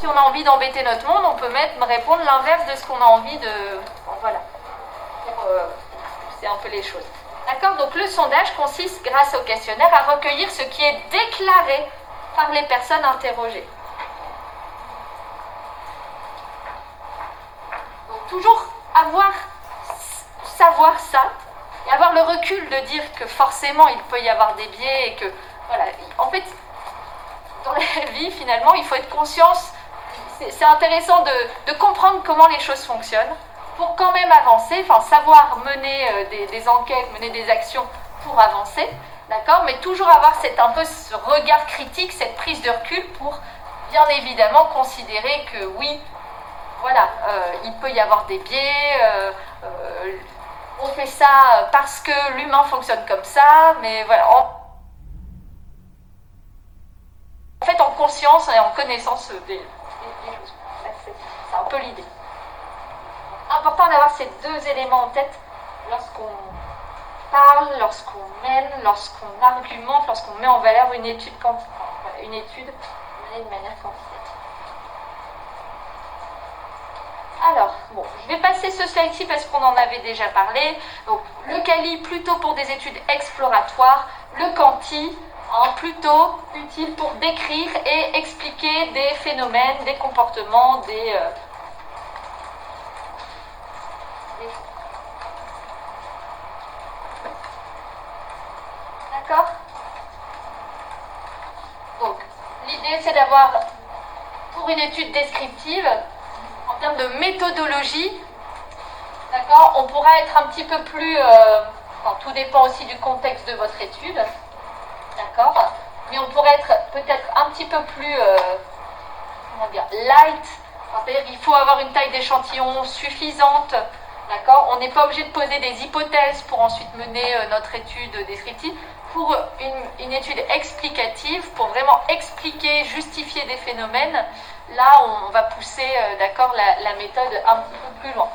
on a envie d'embêter notre monde, on peut répondre l'inverse de ce qu'on a envie de... Bon, voilà. C'est un peu les choses. D'accord? Donc le sondage consiste, grâce au questionnaire, à recueillir ce qui est déclaré par les personnes interrogées. Donc toujours savoir ça, et avoir le recul de dire que forcément il peut y avoir des biais et que, voilà, en fait, dans la vie, finalement, il faut être conscience, c'est intéressant de comprendre comment les choses fonctionnent, pour quand même avancer, enfin savoir mener des enquêtes, mener des actions pour avancer, d'accord, mais toujours avoir un peu ce regard critique, cette prise de recul pour bien évidemment considérer que oui, voilà, il peut y avoir des biais, on fait ça parce que l'humain fonctionne comme ça, mais voilà, en fait en conscience et en connaissance des choses. C'est un peu l'idée. Important d'avoir ces deux éléments en tête lorsqu'on parle, lorsqu'on mène, lorsqu'on argumente, lorsqu'on met en valeur une étude menée de manière quantitative. Alors, bon, je vais passer ce slide-ci parce qu'on en avait déjà parlé. Donc, le quali plutôt pour des études exploratoires, le quanti plutôt utile pour décrire et expliquer des phénomènes, des comportements, D'accord? Donc, l'idée c'est d'avoir, pour une étude descriptive, en termes de méthodologie, d'accord, on pourra être un petit peu plus, tout dépend aussi du contexte de votre étude, d'accord, mais on pourrait être peut-être un petit peu plus, light, c'est-à-dire qu'il faut avoir une taille d'échantillon suffisante, d'accord, on n'est pas obligé de poser des hypothèses pour ensuite mener notre étude descriptive. Pour une étude explicative, pour vraiment expliquer, justifier des phénomènes, là on va pousser d'accord, la méthode un petit peu plus loin.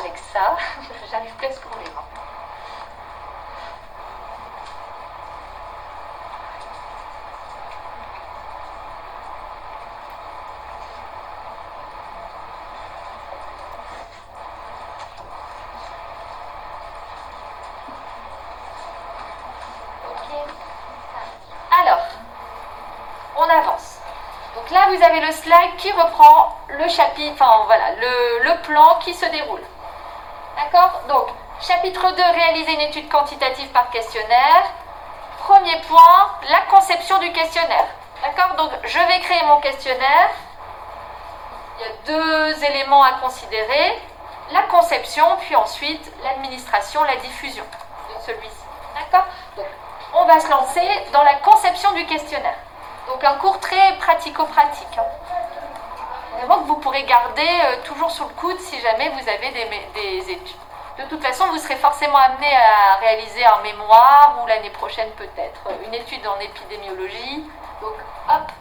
Avec ça, j'arrive plus à scroller. Alors, on avance. Donc là, vous avez le slide qui reprend le chapitre, enfin voilà, le plan qui se déroule. D'accord? Donc, chapitre 2, réaliser une étude quantitative par questionnaire. Premier point, la conception du questionnaire. D'accord? Donc, je vais créer mon questionnaire. Il y a deux éléments à considérer. La conception, puis ensuite l'administration, la diffusion de celui-ci. D'accord? Donc, on va se lancer dans la conception du questionnaire. Donc, un cours très pratico-pratique. Vraiment que vous pourrez garder toujours sous le coude si jamais vous avez des études. De toute façon, vous serez forcément amené à réaliser un mémoire ou l'année prochaine peut-être une étude en épidémiologie. Donc, hop,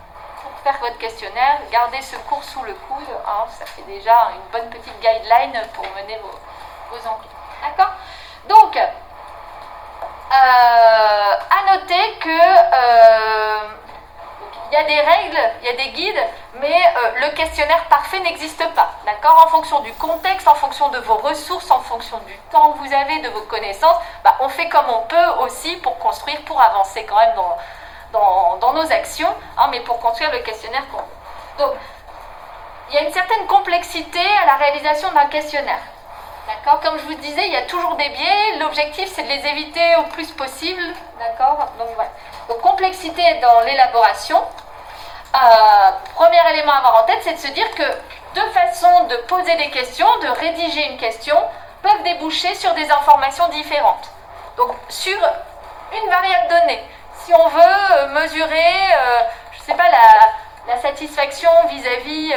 pour faire votre questionnaire, gardez ce cours sous le coude. Hein, ça fait déjà une bonne petite guideline pour mener vos enquêtes. D'accord? Donc, à noter que il y a des règles, il y a des guides, mais le questionnaire parfait n'existe pas. D'accord? En fonction du contexte, en fonction de vos ressources, en fonction du temps que vous avez, de vos connaissances, on fait comme on peut aussi pour construire, pour avancer quand même dans nos actions, hein, mais pour construire le questionnaire qu'on veut. Donc, il y a une certaine complexité à la réalisation d'un questionnaire. D'accord? Comme je vous disais, il y a toujours des biais. L'objectif, c'est de les éviter au plus possible. D'accord? Donc, voilà. Donc, complexité dans l'élaboration. Premier élément à avoir en tête, c'est de se dire que deux façons de poser des questions, de rédiger une question, peuvent déboucher sur des informations différentes. Donc, sur une variable donnée. Si on veut mesurer, je ne sais pas, la satisfaction vis-à-vis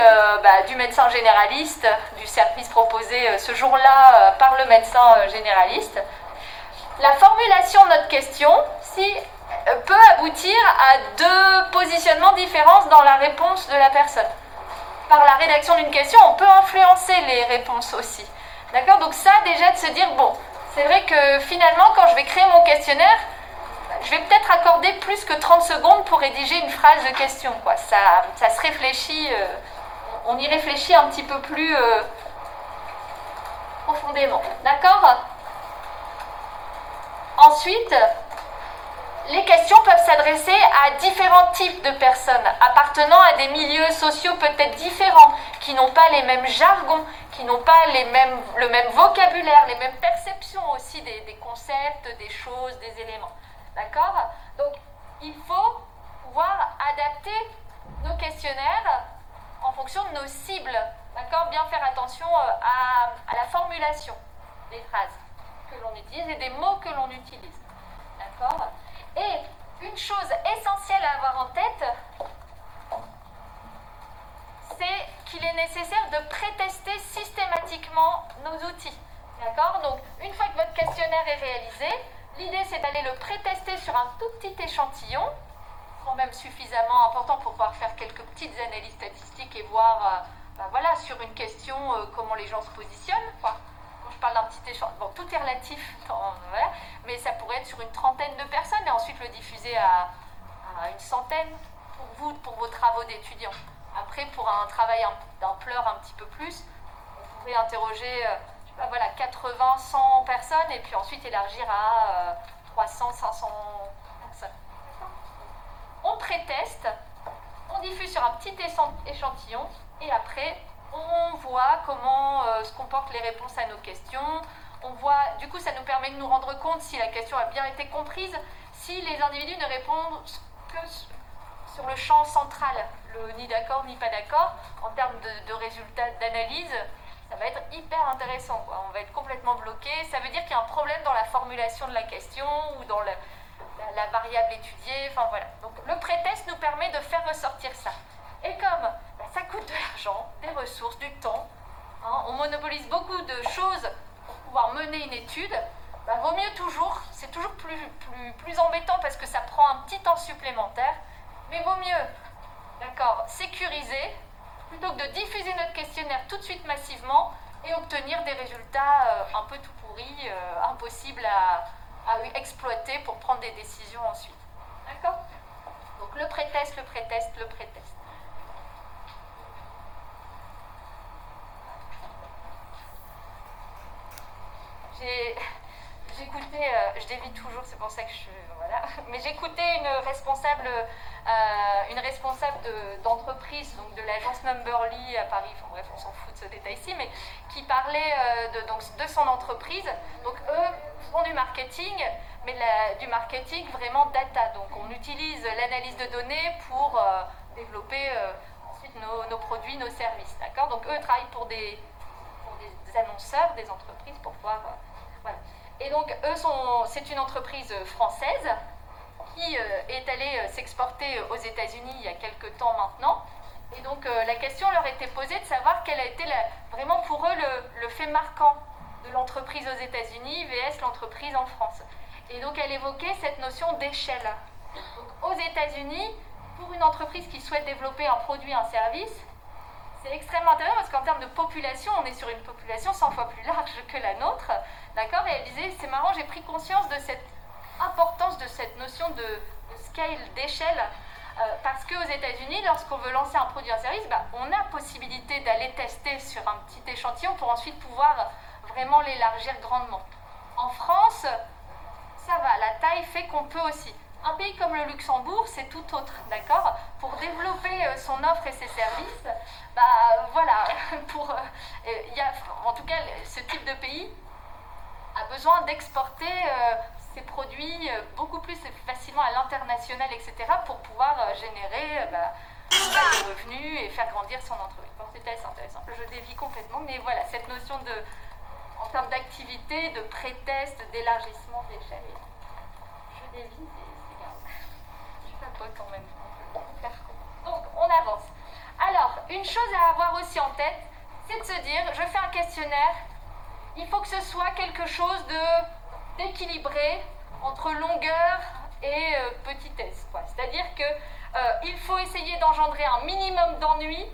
du médecin généraliste, du service proposé ce jour-là par le médecin généraliste. La formulation de notre question, peut aboutir à deux positionnements différents dans la réponse de la personne. Par la rédaction d'une question, on peut influencer les réponses aussi. D'accord? Donc ça, déjà, de se dire, bon, c'est vrai que finalement, quand je vais créer mon questionnaire, je vais peut-être accorder plus que 30 secondes pour rédiger une phrase de question, quoi. Ça se réfléchit, on y réfléchit un petit peu plus profondément. D'accord? Ensuite, les questions peuvent s'adresser à différents types de personnes, appartenant à des milieux sociaux peut-être différents, qui n'ont pas les mêmes jargons, qui n'ont pas le même vocabulaire, les mêmes perceptions aussi des concepts, des choses, des éléments. D'accord? Donc, il faut pouvoir adapter nos questionnaires en fonction de nos cibles. D'accord? Bien faire attention à la formulation des phrases que l'on utilise et des mots que l'on utilise. D'accord? Et une chose essentielle à avoir en tête, c'est qu'il est nécessaire de prétester systématiquement nos outils. D'accord? Donc, une fois que votre questionnaire est réalisé, l'idée c'est d'aller le prétester sur un tout petit échantillon, quand même suffisamment important pour pouvoir faire quelques petites analyses statistiques et voir, voilà, sur une question, comment les gens se positionnent, quoi. Quand je parle d'un petit échantillon, bon, tout est relatif, voilà, mais ça pourrait être sur une trentaine de personnes et ensuite le diffuser à une centaine pour vous, pour vos travaux d'étudiants. Après, pour un travail d'ampleur un petit peu plus, vous pouvez interroger, je sais pas, voilà, 80, 100 personnes et puis ensuite élargir à 300, 500 personnes. On préteste, on diffuse sur un petit échantillon et après on voit comment se comportent les réponses à nos questions. On voit, du coup, ça nous permet de nous rendre compte si la question a bien été comprise, si les individus ne répondent que sur le champ central, le ni d'accord ni pas d'accord, en termes de résultats d'analyse, ça va être hyper intéressant, quoi. On va être complètement bloqué. Ça veut dire qu'il y a un problème dans la formulation de la question ou dans la variable étudiée. Enfin voilà. Donc le prétest nous permet de faire ressortir ça. Et comme ça coûte de l'argent, des ressources, du temps, hein, on monopolise beaucoup de choses pour pouvoir mener une étude, vaut mieux toujours, c'est toujours plus embêtant parce que ça prend un petit temps supplémentaire, mais vaut mieux, d'accord, sécuriser plutôt que de diffuser notre questionnaire tout de suite massivement et obtenir des résultats un peu tout pourris, impossibles à exploiter pour prendre des décisions ensuite. D'accord? Donc le prétest. J'écoutais, je dévie toujours, c'est pour ça que voilà, mais j'écoutais une responsable d'entreprise, donc de l'agence Numberly à Paris, enfin bref, on s'en fout de ce détail ici, mais qui parlait de son entreprise. Donc eux font du marketing, mais du marketing vraiment data. Donc on utilise l'analyse de données pour développer ensuite nos produits, nos services. D'accord? Donc eux travaillent pour des annonceurs, des entreprises pour pouvoir... voilà. Et donc, c'est une entreprise française qui est allée s'exporter aux États-Unis il y a quelques temps maintenant. Et donc, la question leur était posée de savoir quel a été vraiment pour eux le fait marquant de l'entreprise aux États-Unis vs l'entreprise en France. Et donc, elle évoquait cette notion d'échelle. Donc, aux États-Unis, pour une entreprise qui souhaite développer un produit, un service, c'est extrêmement intéressant parce qu'en termes de population, on est sur une population 100 fois plus large que la nôtre, d'accord? Et elle disait, c'est marrant, j'ai pris conscience de cette importance de cette notion de scale, d'échelle, parce qu'aux États-Unis, lorsqu'on veut lancer un produit, un service, on a possibilité d'aller tester sur un petit échantillon pour ensuite pouvoir vraiment l'élargir grandement. En France, ça va, la taille fait qu'on peut aussi. Un pays comme le Luxembourg, c'est tout autre, d'accord? Pour développer son offre et ses services, voilà, en tout cas, ce type de pays a besoin d'exporter ses produits beaucoup plus facilement à l'international, etc., pour pouvoir générer des revenus et faire grandir son entreprise. Bon, c'était assez intéressant. Je dévie complètement, mais voilà, cette notion en termes d'activité, de pré-test, d'élargissement d'échelle. Je dévie. Quand même. Donc, on avance. Alors, une chose à avoir aussi en tête, c'est de se dire, je fais un questionnaire, il faut que ce soit quelque chose d'équilibré entre longueur et petitesse, quoi. C'est-à-dire que il faut essayer d'engendrer un minimum d'ennui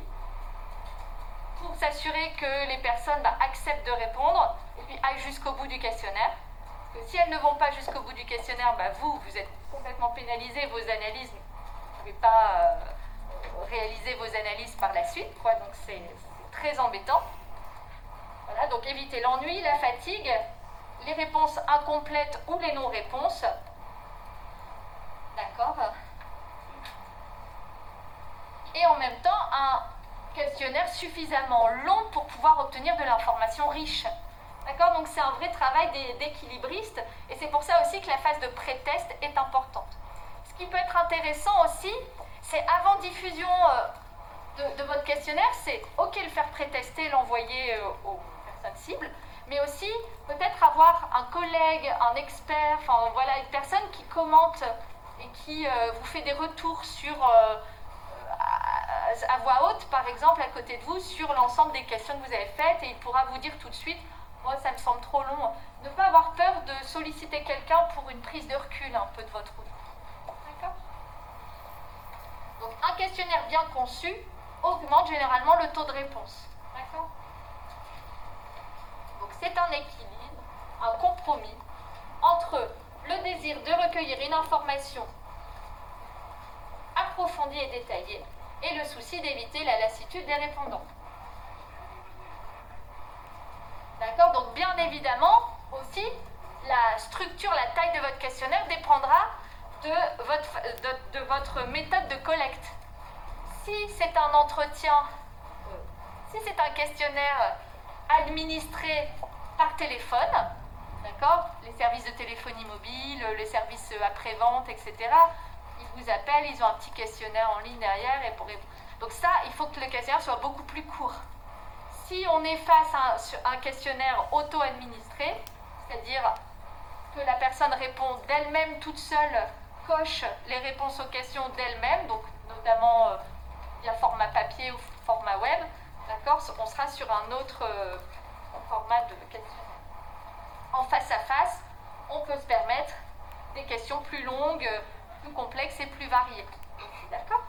pour s'assurer que les personnes acceptent de répondre et puis aillent jusqu'au bout du questionnaire. Parce que si elles ne vont pas jusqu'au bout du questionnaire, vous êtes complètement pénalisé, vos analyses, vous ne pouvez pas réaliser vos analyses par la suite, quoi. Donc c'est très embêtant. Voilà, donc évitez l'ennui, la fatigue, les réponses incomplètes ou les non-réponses. D'accord. Et en même temps, un questionnaire suffisamment long pour pouvoir obtenir de l'information riche. D'accord. Donc c'est un vrai travail d'équilibriste et c'est pour ça aussi que la phase de pré-test est importante. Ce qui peut être intéressant aussi, c'est avant diffusion de votre questionnaire, c'est ok le faire pré-tester, l'envoyer aux personnes cibles, mais aussi peut-être avoir un collègue, un expert, enfin voilà, une personne qui commente et qui vous fait des retours sur à voix haute, par exemple, à côté de vous, sur l'ensemble des questions que vous avez faites, et il pourra vous dire tout de suite, moi ça me semble trop long. Ne pas avoir peur de solliciter quelqu'un pour une prise de recul un peu de votre route. D'accord. Donc un questionnaire bien conçu augmente généralement le taux de réponse. D'accord. Donc c'est un équilibre, un compromis entre le désir de recueillir une information approfondie et détaillée et le souci d'éviter la lassitude des répondants. D'accord. Donc bien évidemment aussi, la structure, la taille de votre questionnaire dépendra de votre méthode de collecte. Si c'est un entretien, si c'est un questionnaire administré par téléphone, d'accord, les services de téléphonie mobile, les services après-vente, etc., ils vous appellent, ils ont un petit questionnaire en ligne derrière. Donc ça, il faut que le questionnaire soit beaucoup plus court. Si on est face à un questionnaire auto-administré, c'est-à-dire que la personne répond d'elle-même toute seule, coche les réponses aux questions d'elle-même, donc notamment via format papier ou format web, d'accord, on sera sur un autre format de questionnaire. En face à face, on peut se permettre des questions plus longues, plus complexes et plus variées. D'accord.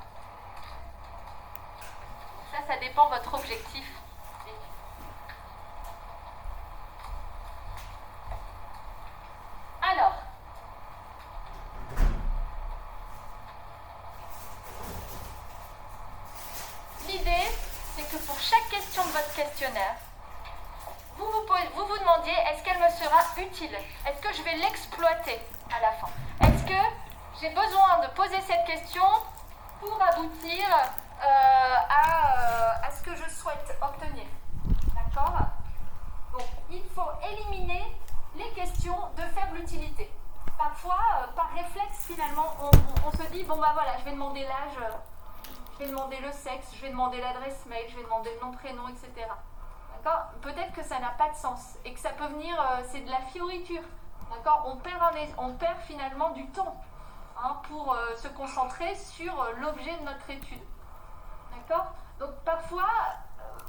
Ça dépend de votre objectif. Alors, l'idée, c'est que pour chaque question de votre questionnaire, vous vous demandiez, est-ce qu'elle me sera utile? Est-ce que je vais l'exploiter à la fin? Est-ce que j'ai besoin de poser cette question pour aboutir à ce que je souhaite obtenir? D'accord. Donc, il faut éliminer les questions de faible utilité. Parfois, par réflexe, finalement, on se dit, bon bah voilà, je vais demander l'âge, je vais demander le sexe, je vais demander l'adresse mail, je vais demander le nom, prénom, etc. D'accord. Peut-être que ça n'a pas de sens et que ça peut venir, c'est de la fioriture. D'accord. On perd finalement du temps pour se concentrer sur l'objet de notre étude. D'accord. Donc parfois,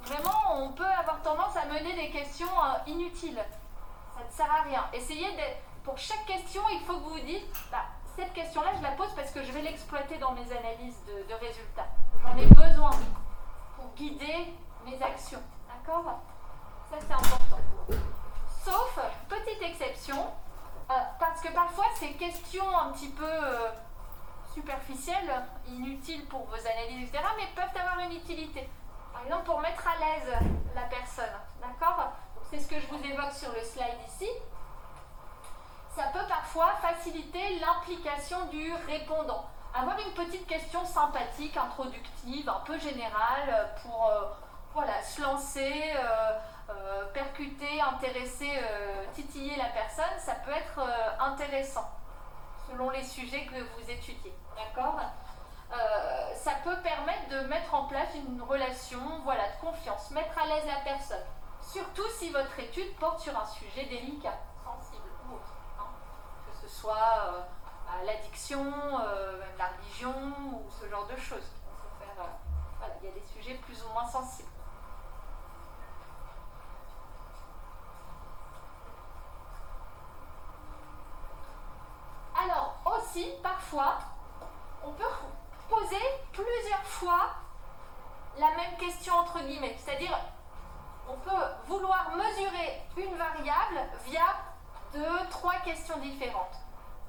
vraiment, on peut avoir tendance à mener des questions inutiles. Ça ne sert à rien. Essayez pour chaque question, il faut que vous vous dites, cette question-là, je la pose parce que je vais l'exploiter dans mes analyses de résultats. J'en ai besoin pour guider mes actions. D'accord. Ça, c'est important. Sauf, petite exception, parce que parfois, ces questions un petit peu superficielles, inutiles pour vos analyses, etc., mais peuvent avoir une utilité. Par exemple, pour mettre à l'aise la personne. D'accord. C'est ce que je vous évoque sur le slide ici. Ça peut parfois faciliter l'implication du répondant. Avoir une petite question sympathique, introductive, un peu générale, pour se lancer, percuter, intéresser, titiller la personne, ça peut être intéressant, selon les sujets que vous étudiez. D'accord. Ça peut permettre de mettre en place une relation de confiance, mettre à l'aise la personne. Surtout si votre étude porte sur un sujet délicat, sensible ou autre. Que ce soit l'addiction, même la religion ou ce genre de choses. Il y a des sujets plus ou moins sensibles. Alors aussi, aussi, parfois, on peut poser plusieurs fois la même question entre guillemets. C'est-à-dire, on peut vouloir mesurer une variable via 2-3 questions différentes.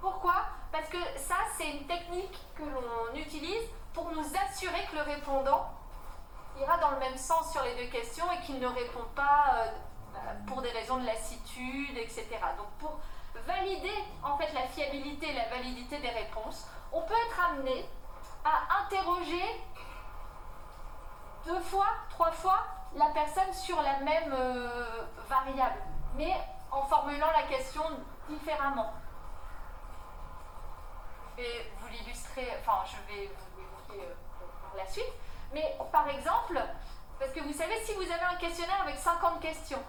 Pourquoi? Parce que ça, c'est une technique que l'on utilise pour nous assurer que le répondant ira dans le même sens sur les deux questions et qu'il ne répond pas pour des raisons de lassitude, etc. Donc pour valider en fait la fiabilité et la validité des réponses, on peut être amené à interroger 2 fois, 3 fois la personne sur la même variable, mais en formulant la question différemment. Je vais vous l'illustrer, enfin je vais vous l'évoquer par la suite, mais par exemple, parce que vous savez, si vous avez un questionnaire avec 50 questions,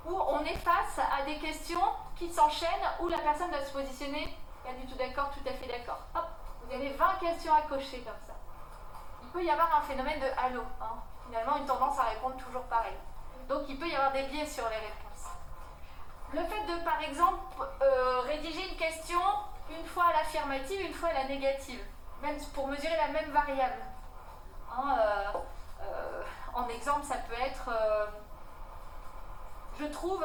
où on est face à des questions qui s'enchaînent, où la personne doit se positionner, pas du tout d'accord, tout à fait d'accord. Hop, vous avez 20 questions à cocher comme ça. Il peut y avoir un phénomène de halo, hein. Finalement une tendance à répondre toujours pareil. Donc il peut y avoir des biais sur les réponses. Le fait de, par exemple, rédiger une question une fois à l'affirmative, une fois à la négative, même pour mesurer la même variable. Hein, en exemple, ça peut être je trouve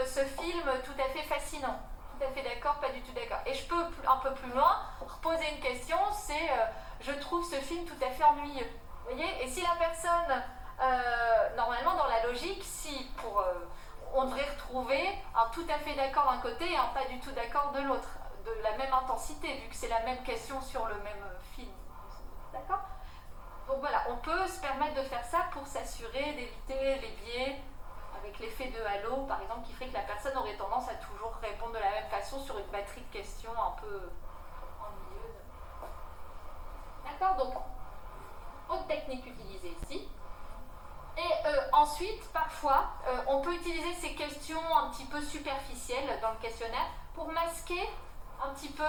ce film tout à fait fascinant. Tout à fait d'accord, pas du tout d'accord. Et je peux un peu plus loin reposer une question, c'est je trouve ce film tout à fait ennuyeux. Vous voyez? Et si la personne, normalement dans la logique, si on devrait retrouver un tout à fait d'accord d'un côté et un pas du tout d'accord de l'autre, de la même intensité, vu que c'est la même question sur le même film. D'accord? Donc voilà, on peut se permettre de faire ça pour s'assurer d'éviter les biais avec l'effet de halo, par exemple, qui ferait que la personne aurait tendance à toujours répondre de la même façon sur une batterie de questions un peu ennuyeuse. D'accord? Donc, autre technique utilisée ici. Et ensuite, parfois, on peut utiliser ces questions un petit peu superficielles dans le questionnaire pour masquer un petit peu,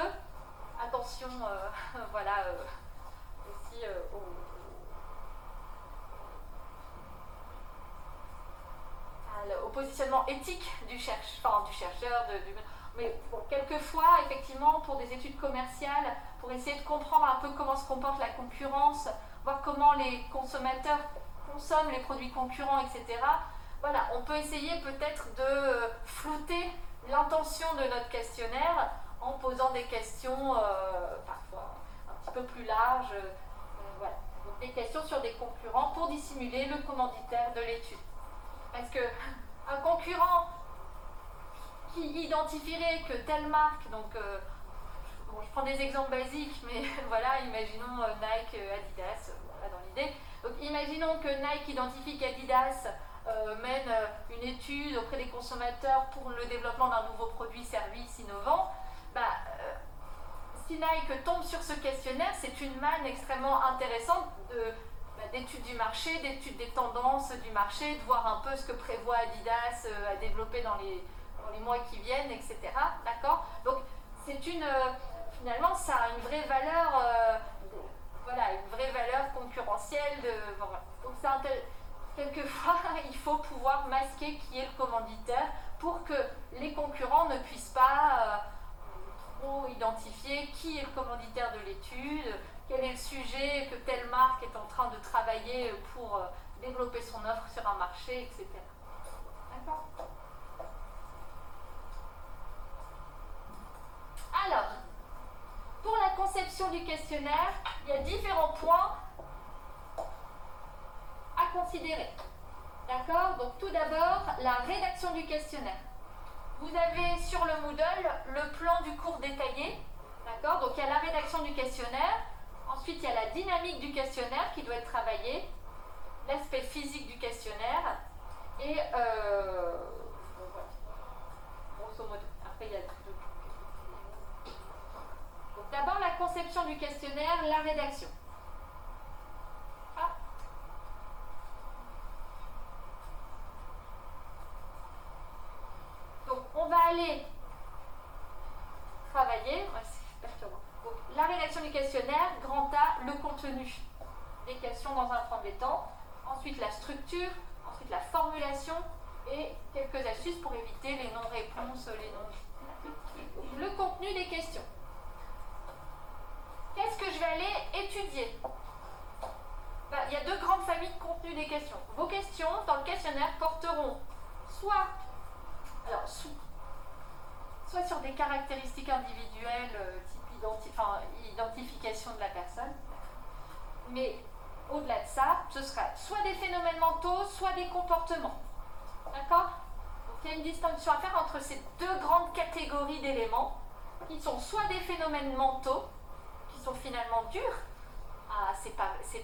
attention, voilà, aussi au positionnement éthique du chercheur, mais bon, quelquefois, effectivement, pour des études commerciales, pour essayer de comprendre un peu comment se comporte la concurrence, voir comment les consommateurs consomment les produits concurrents, etc. Voilà, on peut essayer peut-être de flouter l'intention de notre questionnaire en posant des questions parfois un petit peu plus larges. Voilà. Donc des questions sur des concurrents pour dissimuler le commanditaire de l'étude. Parce qu'un concurrent qui identifierait que telle marque, donc bon, je prends des exemples basiques, mais voilà, imaginons Nike, Adidas, voilà dans l'idée. Donc imaginons que Nike identifie qu'Adidas mène une étude auprès des consommateurs pour le développement d'un nouveau produit, service innovant. Si Nike tombe sur ce questionnaire, c'est une manne extrêmement intéressante d'études du marché, d'études des tendances du marché, de voir un peu ce que prévoit Adidas à développer dans les mois qui viennent, etc. D'accord? Donc, finalement, ça a une vraie valeur, voilà, une vraie valeur concurrentielle. Voilà. Donc, quelquefois, il faut pouvoir masquer qui est le commanditaire pour que les concurrents ne puissent pas trop identifier qui est le commanditaire de l'étude, quel est le sujet que telle marque est en train de travailler pour développer son offre sur un marché, etc. D'accord? Alors, pour la conception du questionnaire, il y a différents points à considérer. D'accord? Donc tout d'abord, la rédaction du questionnaire. Vous avez sur le Moodle le plan du cours détaillé. D'accord? Donc il y a la rédaction du questionnaire. Ensuite, il y a la dynamique du questionnaire qui doit être travaillée, l'aspect physique du questionnaire, et voilà. Grosso modo. Après, il y a donc d'abord la conception du questionnaire, la rédaction. Ah. Donc on va aller travailler. C'est perturbant. Donc, la rédaction du questionnaire, grand A, le contenu des questions dans un premier temps, ensuite la structure, ensuite la formulation et quelques astuces pour éviter les non-réponses, les non. le contenu des questions. Qu'est-ce que je vais aller étudier? Il y a deux grandes familles de contenu des questions. Vos questions dans le questionnaire porteront soit sur des caractéristiques individuelles, type identification de la personne, mais au-delà de ça, ce sera soit des phénomènes mentaux, soit des comportements. D'accord? Donc il y a une distinction à faire entre ces deux grandes catégories d'éléments, qui sont soit des phénomènes mentaux, qui sont finalement durs. Ah, c'est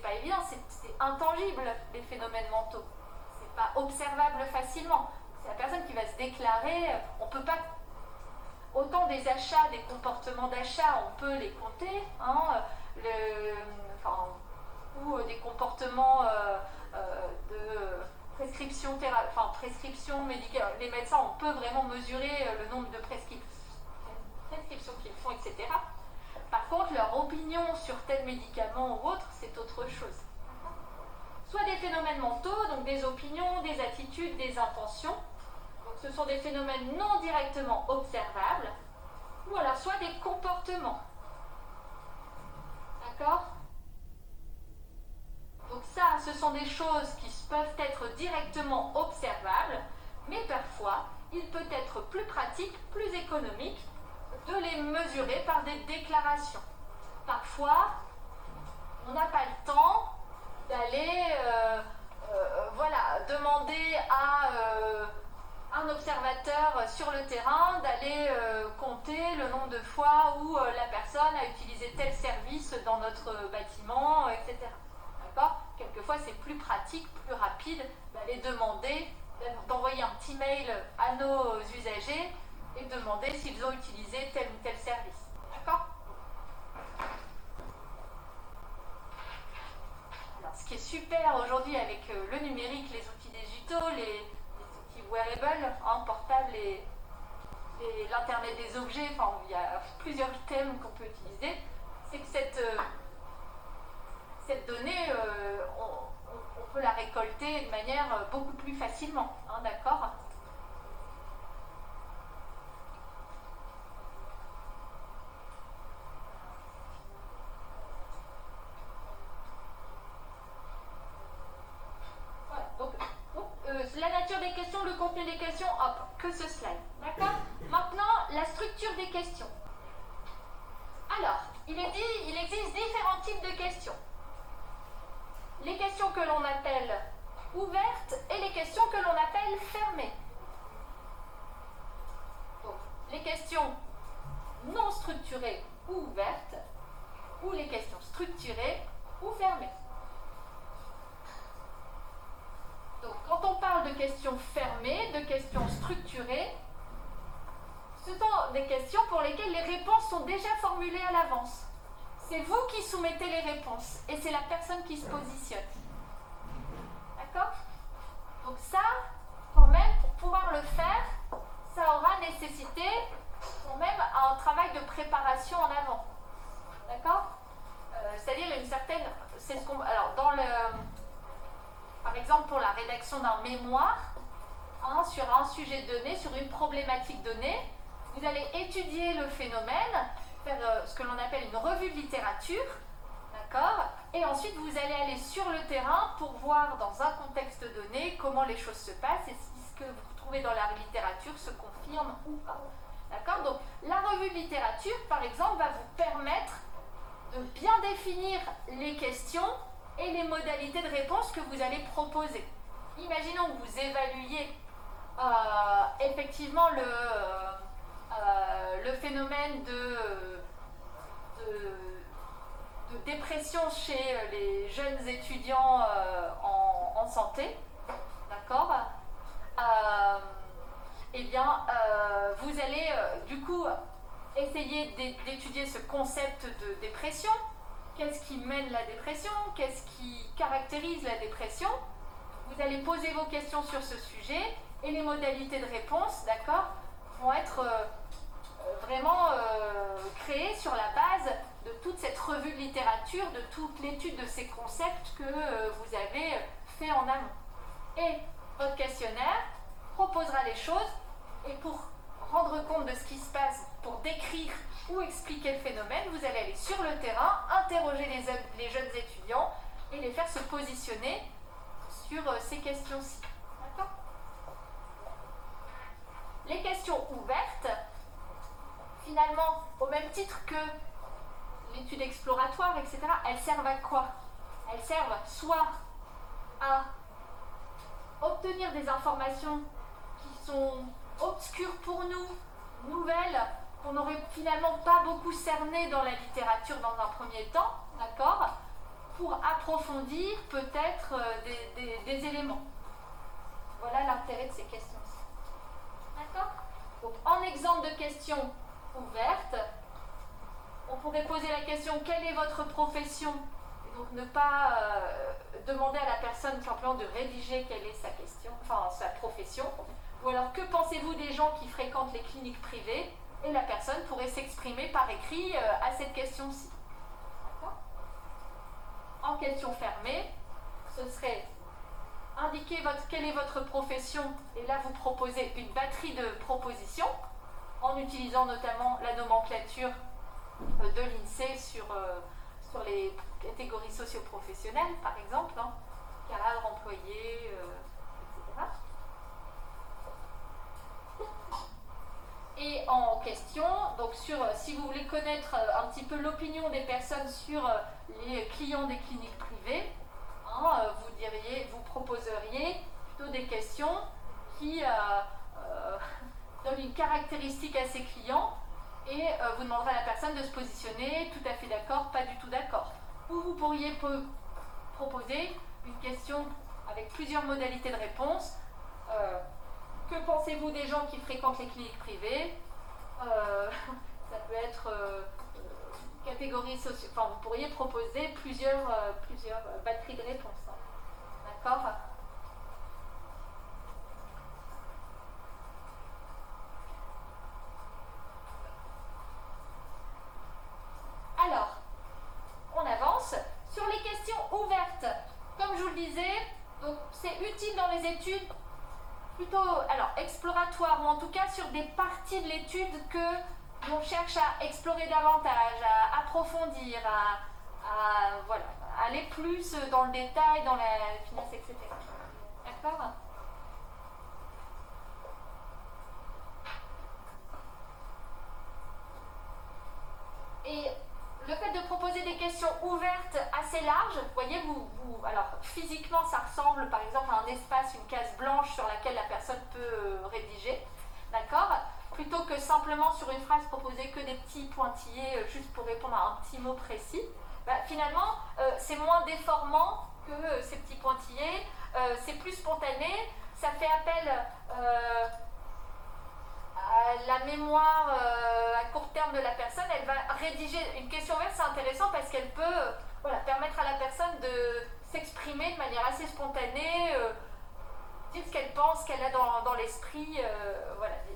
pas évident, c'est intangible, les phénomènes mentaux. C'est pas observable facilement. C'est la personne qui va se déclarer, on peut pas... Autant des achats, des comportements d'achat, on peut les compter, ou des comportements de prescription médicale. Les médecins, on peut vraiment mesurer le nombre de prescriptions qu'ils font, etc. Par contre, leur opinion sur tel médicament ou autre, c'est autre chose. Soit des phénomènes mentaux, donc des opinions, des attitudes, des intentions. Donc ce sont des phénomènes non directement observables, ou alors soit des comportements. D'accord? Donc ça, ce sont des choses qui peuvent être directement observables, mais parfois, il peut être plus pratique, plus économique de les mesurer par des déclarations. Parfois, on n'a pas le temps d'aller demander à un observateur sur le terrain d'aller compter le nombre de fois où la personne a utilisé tel service dans notre bâtiment, etc. D'accord? Quelquefois, c'est plus pratique, plus rapide d'aller demander, d'envoyer un petit mail à nos usagers et demander s'ils ont utilisé tel ou tel service. D'accord? Alors, ce qui est super aujourd'hui avec le numérique, les outils digitaux, les outils wearables, portables et l'Internet des objets, il y a plusieurs thèmes qu'on peut utiliser, c'est que cette donnée, on peut la récolter de manière beaucoup plus facilement. D'accord? La nature des questions, le contenu des questions, hop, que ce slide. D'accord? Maintenant, la structure des questions. Alors, il existe différents types de questions. Les questions que l'on appelle ouvertes et les questions que l'on appelle fermées. Donc, les questions non structurées ou ouvertes, ou les questions structurées ou fermées. Donc, quand on parle de questions fermées, de questions structurées, ce sont des questions pour lesquelles les réponses sont déjà formulées à l'avance. C'est vous qui soumettez les réponses et c'est la personne qui se positionne. D'accord? Donc ça, quand même, pour pouvoir le faire, ça aura nécessité quand même un travail de préparation en avant. D'accord? C'est-à-dire une certaine... par exemple, pour la rédaction d'un mémoire, sur un sujet donné, sur une problématique donnée, vous allez étudier le phénomène, faire ce que l'on appelle une revue de littérature, d'accord? Et ensuite, vous allez aller sur le terrain pour voir dans un contexte donné comment les choses se passent et si ce que vous trouvez dans la littérature se confirme ou pas. D'accord? Donc, la revue de littérature, par exemple, va vous permettre de bien définir les questions et les modalités de réponse que vous allez proposer. Imaginons que vous évaluiez effectivement le phénomène de dépression chez les jeunes étudiants en santé, d'accord? Vous allez du coup essayer d'étudier ce concept de dépression. Qu'est-ce qui mène la dépression? Qu'est-ce qui caractérise la dépression? Vous allez poser vos questions sur ce sujet et les modalités de réponse, d'accord, vont être vraiment créées sur la base de toute cette revue de littérature, de toute l'étude de ces concepts que vous avez fait en amont. Et votre questionnaire proposera les choses et pour rendre compte de ce qui se passe pour décrire ou expliquer le phénomène, vous allez aller sur le terrain, interroger les jeunes étudiants et les faire se positionner sur ces questions-ci. D'accord ? Les questions ouvertes, finalement, au même titre que l'étude exploratoire, etc., elles servent à quoi? Elles servent soit à obtenir des informations qui sont obscures pour nous, nouvelles, qu'on n'aurait finalement pas beaucoup cernées dans la littérature dans un premier temps, d'accord, pour approfondir peut-être des éléments. Voilà l'intérêt de ces questions-ci. D'accord ? Donc, en exemple de questions ouvertes, on pourrait poser la question « Quelle est votre profession ?» Et donc ne pas demander à la personne simplement de rédiger quelle est sa question, enfin sa profession. Ou alors « Que pensez-vous des gens qui fréquentent les cliniques privées ?» Et la personne pourrait s'exprimer par écrit à cette question-ci. D'accord ? En question fermée, ce serait indiquer quelle est votre profession, et là vous proposez une batterie de propositions, en utilisant notamment la nomenclature de l'INSEE sur les catégories socio-professionnelles, par exemple, hein, cadre, employé, etc. Et en question, donc si vous voulez connaître un petit peu l'opinion des personnes sur les clients des cliniques privées, hein, vous proposeriez plutôt des questions qui donnent une caractéristique à ces clients et vous demanderez à la personne de se positionner tout à fait d'accord, pas du tout d'accord. Ou vous pourriez proposer une question avec plusieurs modalités de réponse. Que pensez-vous des gens qui fréquentent les cliniques privées? Ça peut être catégorie sociale. Enfin, vous pourriez proposer plusieurs batteries de réponses. Hein. D'accord? Alors, on avance. Sur les questions ouvertes, comme je vous le disais, c'est utile dans les études plutôt exploratoires, ou en tout cas sur des parties de l'étude que l'on cherche à explorer davantage, à approfondir, à aller plus dans le détail, dans la finesse, etc. D'accord ? Et le fait de proposer des questions ouvertes assez larges, vous voyez, alors physiquement ça ressemble par exemple à un espace, une case blanche sur laquelle la personne peut rédiger, d'accord ? Plutôt que simplement sur une phrase proposer que des petits pointillés juste pour répondre à un petit mot précis, finalement c'est moins déformant que ces petits pointillés, c'est plus spontané, ça fait appel à la mémoire à court terme de la personne. Elle va rédiger une question ouverte, c'est intéressant parce qu'elle peut permettre à la personne de s'exprimer de manière assez spontanée, dire ce qu'elle pense, qu'elle a dans l'esprit,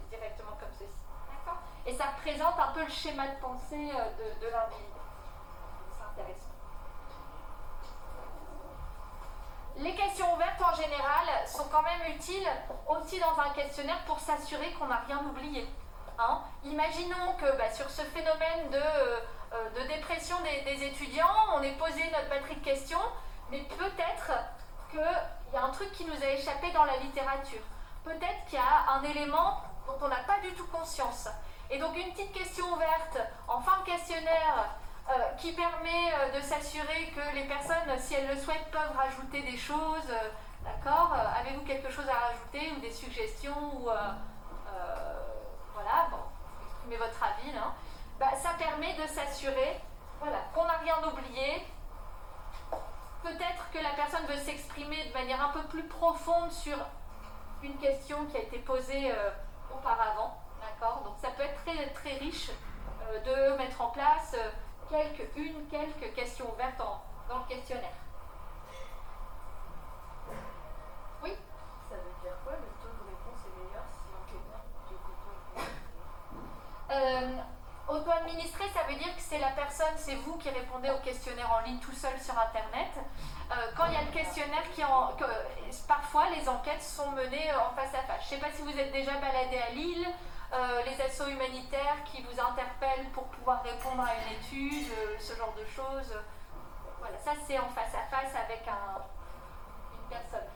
directement comme ceci. D'accord ? Et ça représente un peu le schéma de pensée de l'individu. C'est intéressant. Les questions ouvertes en général sont quand même utiles aussi dans un questionnaire pour s'assurer qu'on n'a rien oublié. Hein ? Imaginons que sur ce phénomène de dépression des étudiants, on ait posé notre batterie de questions, mais peut-être qu'il y a un truc qui nous a échappé dans la littérature. Peut-être qu'il y a un élément dont on n'a pas du tout conscience. Et donc une petite question ouverte en fin de questionnaire qui permet de s'assurer que les personnes, si elles le souhaitent, peuvent rajouter des choses. D'accord ? Avez-vous quelque chose à rajouter ou des suggestions ou exprimez votre avis. Hein. Ça permet de s'assurer qu'on n'a rien oublié. Peut-être que la personne veut s'exprimer de manière un peu plus profonde sur une question qui a été posée auparavant. D'accord ? Donc ça peut être très, très riche de mettre en place quelques questions ouvertes dans le questionnaire. Oui ? Ça veut dire quoi, le taux de réponse est meilleur si on fait auto-administré, ça veut dire que c'est la personne, c'est vous qui répondez au questionnaire en ligne tout seul sur Internet. Quand il y a le questionnaire parfois les enquêtes sont menées en face à face. Je ne sais pas si vous êtes déjà baladé à Lille, les assos humanitaires qui vous interpellent pour pouvoir répondre à une étude, ce genre de choses. Voilà, ça c'est en face à face avec une personne.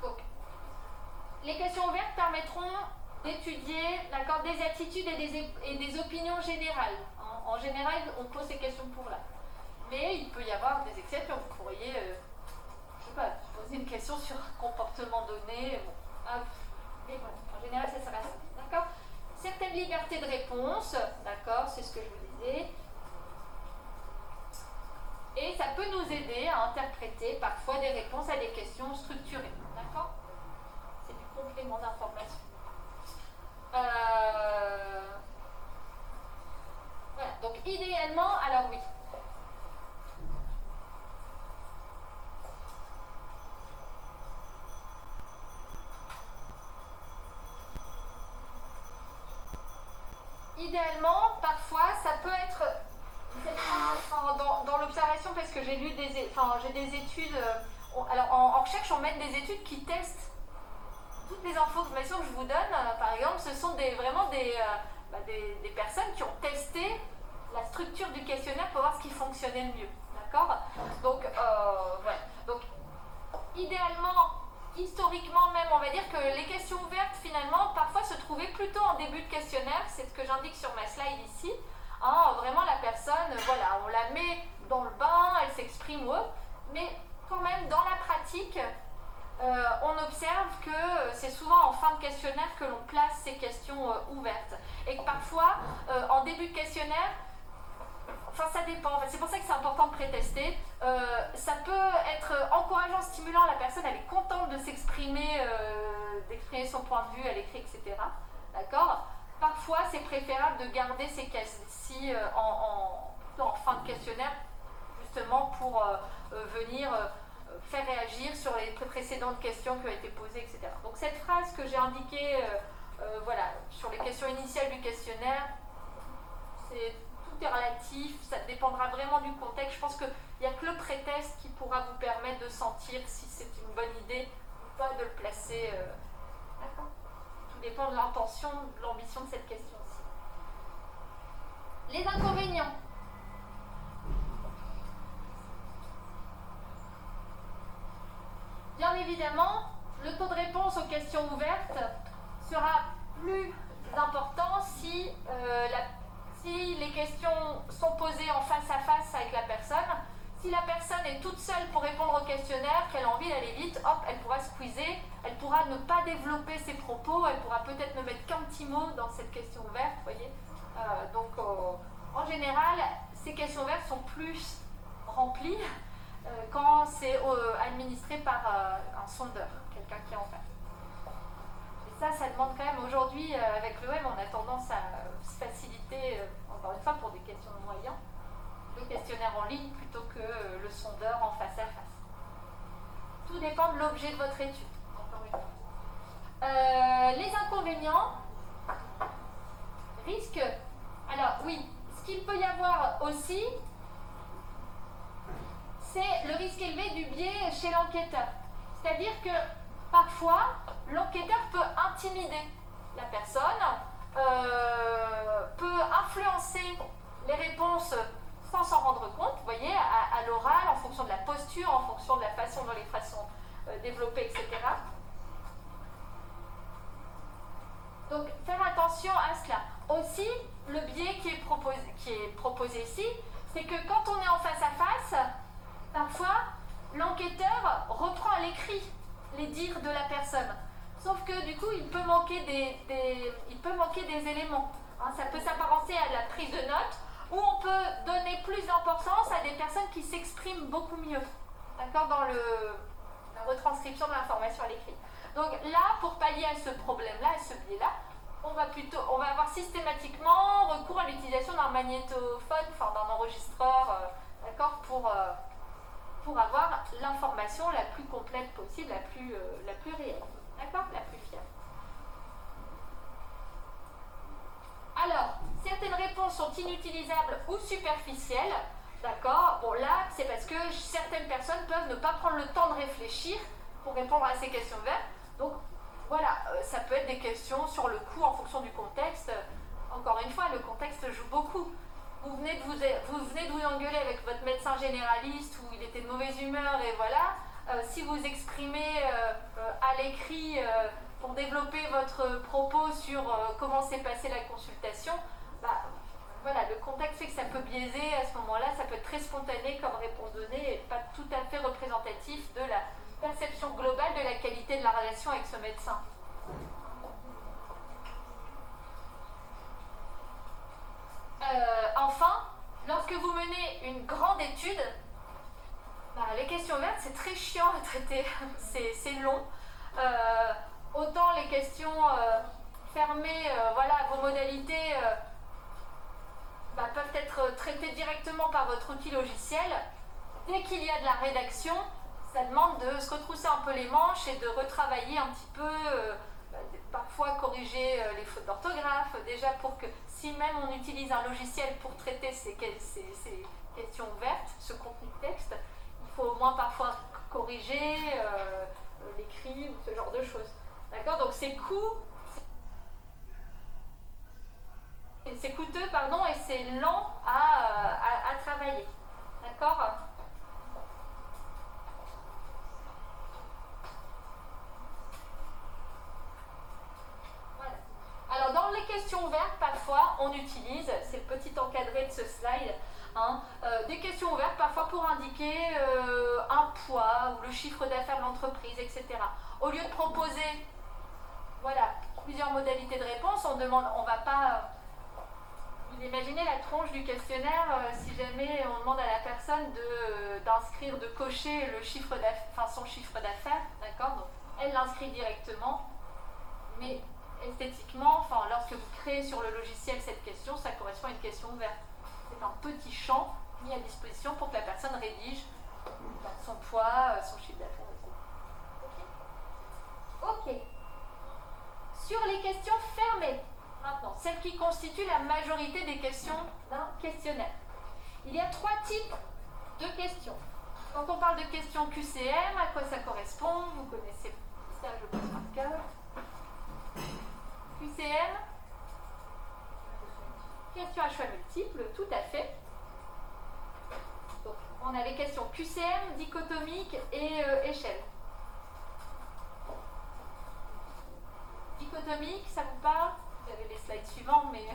Donc, les questions ouvertes permettront d'étudier, d'accord, des attitudes et des opinions générales. En général, on pose ces questions pour là. Mais il peut y avoir des exceptions. Vous pourriez, je sais pas, poser une question sur un comportement donné. Bon, mais voilà, en général, ça sera ça. D'accord ? Certaines libertés de réponse, d'accord, c'est ce que je vous disais. Et ça peut nous aider à interpréter parfois des réponses à des questions structurées. D'accord ? C'est du complément d'information. Voilà, donc idéalement, alors oui. Idéalement, parfois, ça peut être dans l'observation, parce que j'ai lu j'ai des études. Alors en recherche, on met des études qui testent toutes les informations que je vous donne. Par exemple, ce sont vraiment des personnes qui ont testé la structure du questionnaire pour voir ce qui fonctionnait le mieux. D'accord ? Donc, voilà. Donc, idéalement, historiquement même, on va dire que les questions ouvertes, finalement, parfois se trouvaient plutôt en début de questionnaire. C'est ce que j'indique sur ma slide ici. Vraiment, la personne, voilà, on la met dans le bain, elle s'exprime, mais quand même, dans la pratique, on observe que c'est souvent en fin de questionnaire que l'on place ces questions ouvertes. Et que parfois, en début de questionnaire, enfin ça dépend, c'est pour ça que c'est important de prétester, ça peut être encourageant, stimulant, la personne elle est contente de s'exprimer, d'exprimer son point de vue à l'écrit, etc. D'accord ? Parfois c'est préférable de garder ces cases-ci en fin de questionnaire, justement pour venir faire réagir sur les précédentes questions qui ont été posées, etc. Donc cette phrase que j'ai indiquée voilà, sur les questions initiales du questionnaire, tout est relatif, ça dépendra vraiment du contexte. Je pense qu'il n'y a que le pré-test qui pourra vous permettre de sentir si c'est une bonne idée ou pas de le placer. D'accord ? Tout dépend de l'intention, de l'ambition de cette question-ci. Les inconvénients. Bien évidemment, le taux de réponse aux questions ouvertes sera plus important si les questions sont posées en face à face avec la personne. Si la personne est toute seule pour répondre au questionnaire, qu'elle a envie d'aller vite, hop, elle pourra squeezer, elle pourra ne pas développer ses propos, elle pourra peut-être ne mettre qu'un petit mot dans cette question ouverte, vous voyez. Donc, en général, ces questions ouvertes sont plus remplies quand c'est administré par un sondeur, quelqu'un qui est en face. Et ça demande quand même, aujourd'hui, avec le web, on a tendance à se faciliter, encore une fois, pour des questions de moyens, le questionnaire en ligne plutôt que le sondeur en face à face. Tout dépend de l'objet de votre étude, encore une fois. Les inconvénients risquent... Alors oui, ce qu'il peut y avoir aussi, c'est le risque élevé du biais chez l'enquêteur. C'est-à-dire que parfois, l'enquêteur peut intimider la personne, peut influencer les réponses sans s'en rendre compte, vous voyez, à l'oral, en fonction de la posture, en fonction de la façon dont les phrases sont développées, etc. Donc, faire attention à cela. Aussi, le biais qui est proposé ici, c'est que quand on est en face à face, parfois, l'enquêteur reprend à l'écrit les dires de la personne. Sauf que du coup, il peut manquer des éléments. Ça peut s'apparenter à la prise de notes, où on peut donner plus d'importance à des personnes qui s'expriment beaucoup mieux, d'accord, dans la retranscription de l'information à l'écrit. Donc là, pour pallier à ce problème-là, à ce biais-là, on va avoir systématiquement recours à l'utilisation d'un magnétophone, enfin d'un enregistreur, d'accord, pour avoir l'information la plus complète possible, la plus réelle, d'accord, la plus fiable. Alors, certaines réponses sont inutilisables ou superficielles, d'accord. Bon, là, c'est parce que certaines personnes peuvent ne pas prendre le temps de réfléchir pour répondre à ces questions ouvertes. Donc, voilà, ça peut être des questions sur le coût en fonction du contexte. Encore une fois, le contexte joue beaucoup. Vous venez de vous engueuler avec votre médecin généraliste où il était de mauvaise humeur et voilà. Si vous exprimez à l'écrit pour développer votre propos sur comment s'est passée la consultation, bah, voilà, le contexte fait que ça peut biaiser à ce moment-là, ça peut être très spontané comme réponse donnée et pas tout à fait représentatif de la perception globale de la qualité de la relation avec ce médecin. Enfin, lorsque vous menez une grande étude, les questions ouvertes, c'est très chiant à traiter, c'est long. Autant les questions fermées, voilà, vos modalités peuvent être traitées directement par votre outil logiciel. Dès qu'il y a de la rédaction, ça demande de se retrousser un peu les manches et de retravailler un petit peu, parfois corriger les fautes d'orthographe, déjà pour que, si même on utilise un logiciel pour traiter ces questions ouvertes, ce contenu de texte, il faut au moins parfois corriger l'écrit ou ce genre de choses. D'accord? Donc c'est coûteux, pardon, et c'est lent à travailler. D'accord? Voilà. Alors dans les questions ouvertes, parfois on utilise, c'est le petit encadré de ce slide, des questions ouvertes parfois pour indiquer un poids ou le chiffre d'affaires de l'entreprise, etc. Au lieu de proposer voilà, plusieurs modalités de réponse, on va pas... Vous imaginez la tronche du questionnaire si jamais on demande à la personne d'inscrire, de cocher le chiffre son chiffre d'affaires, d'accord? Donc elle l'inscrit directement, mais esthétiquement, lorsque vous créez sur le logiciel cette question, ça correspond à une question ouverte. C'est un petit champ mis à disposition pour que la personne rédige son poids, son chiffre d'affaires, etc. Ok. Sur les questions fermées, maintenant, celles qui constituent la majorité des questions d'un questionnaire. Il y a 3 types de questions. Quand on parle de questions QCM, à quoi ça correspond? Vous connaissez ça, je pense par cœur. QCM, questions à choix multiples, tout à fait. Donc, on a les questions QCM, dichotomiques et échelle. Dichotomique, ça vous parle? Vous avez les slides suivants, mais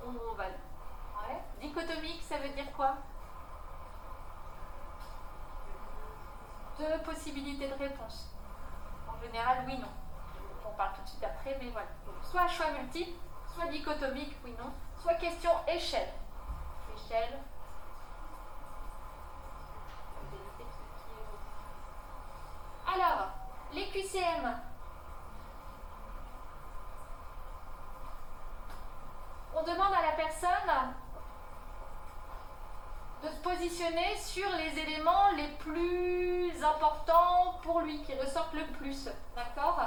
on va... Ouais. Dichotomique, ça veut dire quoi? 2 possibilités de réponse. En général, oui, non. On parle tout de suite après, mais voilà. Donc, soit choix multiple, soit dichotomique, oui, non. Soit question échelle. Échelle. Alors, les QCM. On demande à la personne de se positionner sur les éléments les plus importants pour lui, qui ressortent le plus. D'accord?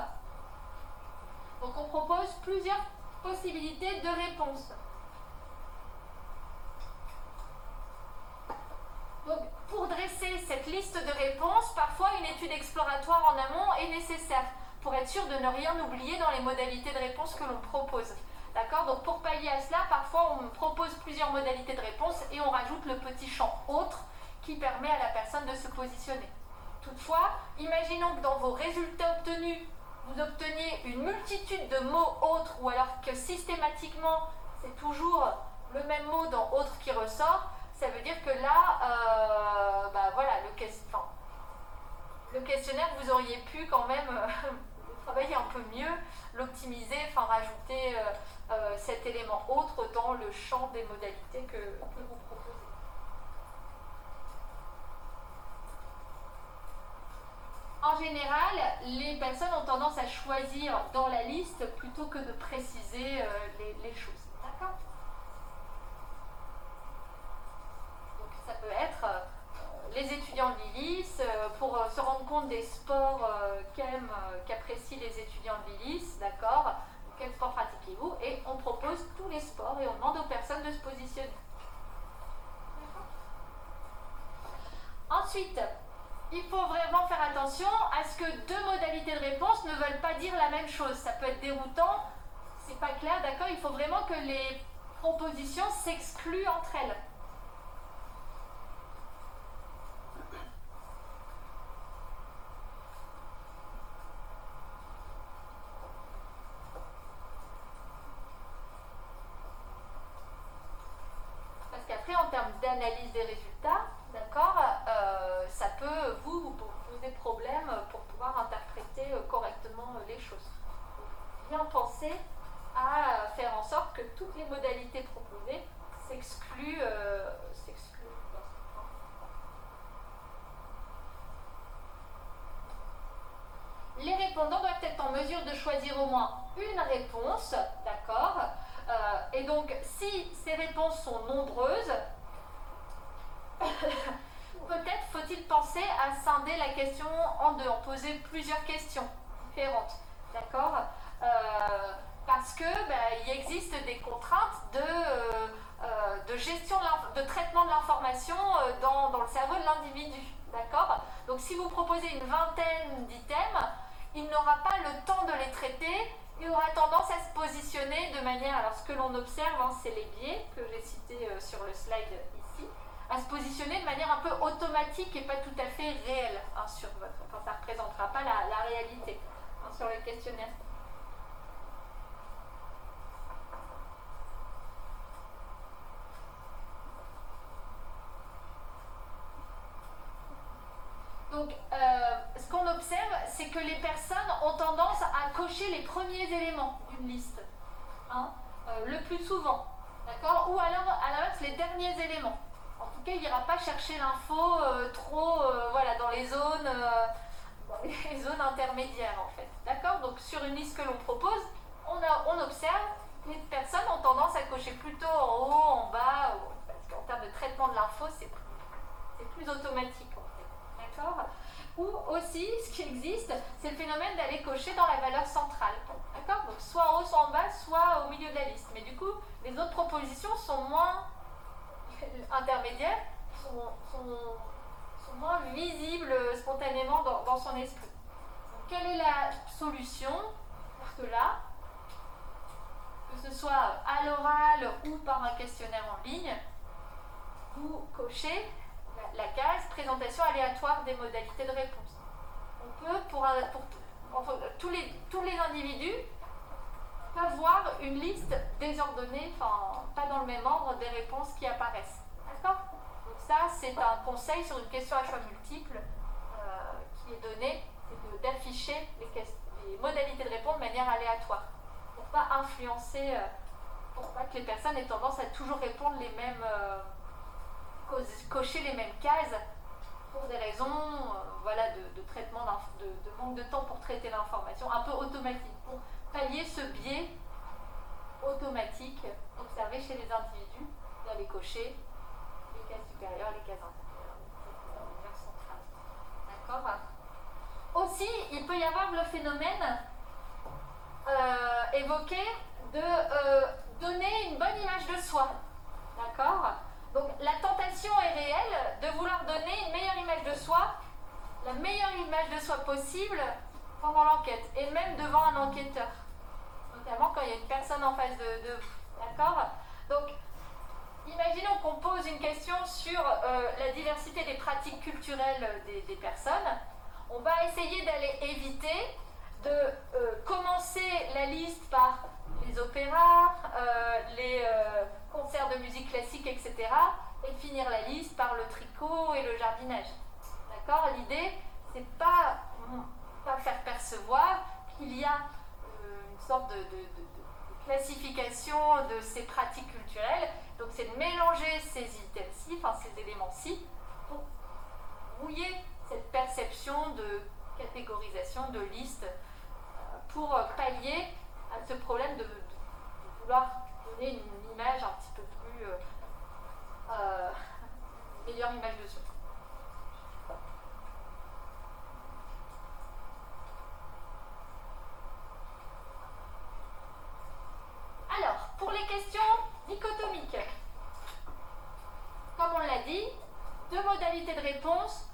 Donc on propose plusieurs possibilités de réponse. Donc pour dresser cette liste de réponses, parfois une étude exploratoire en amont est nécessaire pour être sûr de ne rien oublier dans les modalités de réponse que l'on propose. D'accord? Donc pour pallier à cela, parfois on propose plusieurs modalités de réponse et on rajoute le petit champ autre qui permet à la personne de se positionner. Toutefois, imaginons que dans vos résultats obtenus, vous obteniez une multitude de mots autres ou alors que systématiquement c'est toujours le même mot dans autre qui ressort, ça veut dire que là, voilà, le questionnaire, vous auriez pu quand même travailler un peu mieux, l'optimiser, rajouter cet élément autre dans le champ des modalités que vous proposez. En général, les personnes ont tendance à choisir dans la liste plutôt que de préciser les choses. D'accord? Donc ça peut être les étudiants de l'ILIS, pour se rendre compte des sports qu'apprécient les étudiants de l'ILIS, d'accord? Quel sport pratiquez-vous? Et on propose tous les sports et on demande aux personnes de se positionner. Ensuite, il faut vraiment faire attention à ce que deux modalités de réponse ne veulent pas dire la même chose. Ça peut être déroutant, c'est pas clair, d'accord? Il faut vraiment que les propositions s'excluent entre elles. Parce qu'après, en termes d'analyse des résultats, d'accord, ça peut vous poser problème pour pouvoir interpréter correctement les choses. Donc, bien penser à faire en sorte que toutes les modalités proposées s'excluent. Les répondants doivent être en mesure de choisir au moins une réponse, d'accord? Et donc, si ces réponses sont nombreuses, peut-être faut-il penser à scinder la question en deux, en poser plusieurs questions différentes, d'accord? Parce que il existe des contraintes de gestion, de traitement de l'information dans le cerveau de l'individu, d'accord? Donc si vous proposez une vingtaine d'items, il n'aura pas le temps de les traiter, il aura tendance à se positionner de manière, alors ce que l'on observe, hein, c'est les biais que j'ai cités sur le slide ici, à se positionner de manière un peu automatique et pas tout à fait réelle, hein, sur votre, quand ça ne représentera pas la réalité, hein, sur le questionnaire. Donc, ce qu'on observe, c'est que les personnes ont tendance à cocher les premiers éléments d'une liste, hein, le plus souvent, d'accord? Ou alors, à l'inverse, les derniers éléments. En tout cas, il n'ira pas chercher l'info trop dans les zones intermédiaires, en fait, d'accord? Donc, sur une liste que l'on propose, on observe que les personnes ont tendance à cocher plutôt en haut, en bas, parce qu'en termes de traitement de l'info, c'est plus automatique. Ou aussi, ce qui existe, c'est le phénomène d'aller cocher dans la valeur centrale. D'accord? Donc soit en haut, soit en bas, soit au milieu de la liste. Mais du coup, les autres propositions sont moins intermédiaires, sont moins visibles spontanément dans son esprit. Donc, quelle est la solution pour cela? Que ce soit à l'oral ou par un questionnaire en ligne, vous cochez la case présentation aléatoire des modalités de réponse. On peut, pour tous les individus, peuvent voir une liste désordonnée, enfin pas dans le même ordre, des réponses qui apparaissent. D'accord? Donc ça, c'est un conseil sur une question à choix multiple qui est donné, c'est d'afficher les modalités de réponse de manière aléatoire, pour pas influencer, pour pas que les personnes aient tendance à toujours répondre les mêmes cocher les mêmes cases pour des raisons de traitement, de manque de temps pour traiter l'information, un peu automatique, pour pallier ce biais automatique observé chez les individus, d'aller cocher les cases supérieures, les cases inférieures, d'accord? Aussi, il peut y avoir le phénomène évoqué de donner une bonne image de soi, d'accord? Donc la tentation est réelle de vouloir donner une meilleure image de soi, la meilleure image de soi possible pendant l'enquête, et même devant un enquêteur, notamment quand il y a une personne en face de vous. D'accord? Donc, imaginons qu'on pose une question sur la diversité des pratiques culturelles des personnes. On va essayer d'aller éviter de commencer la liste par les opéras, les concerts de musique classique, etc. et finir la liste par le tricot et le jardinage. D'accord? L'idée, c'est pas faire percevoir qu'il y a une sorte de classification de ces pratiques culturelles. Donc c'est de mélanger ces items-ci, enfin ces éléments-ci, pour mouiller cette perception de catégorisation, de liste, pour pallier à ce problème de vouloir donner une image un petit peu plus meilleure image de soi. Alors, pour les questions dichotomiques, comme on l'a dit, deux modalités de réponse,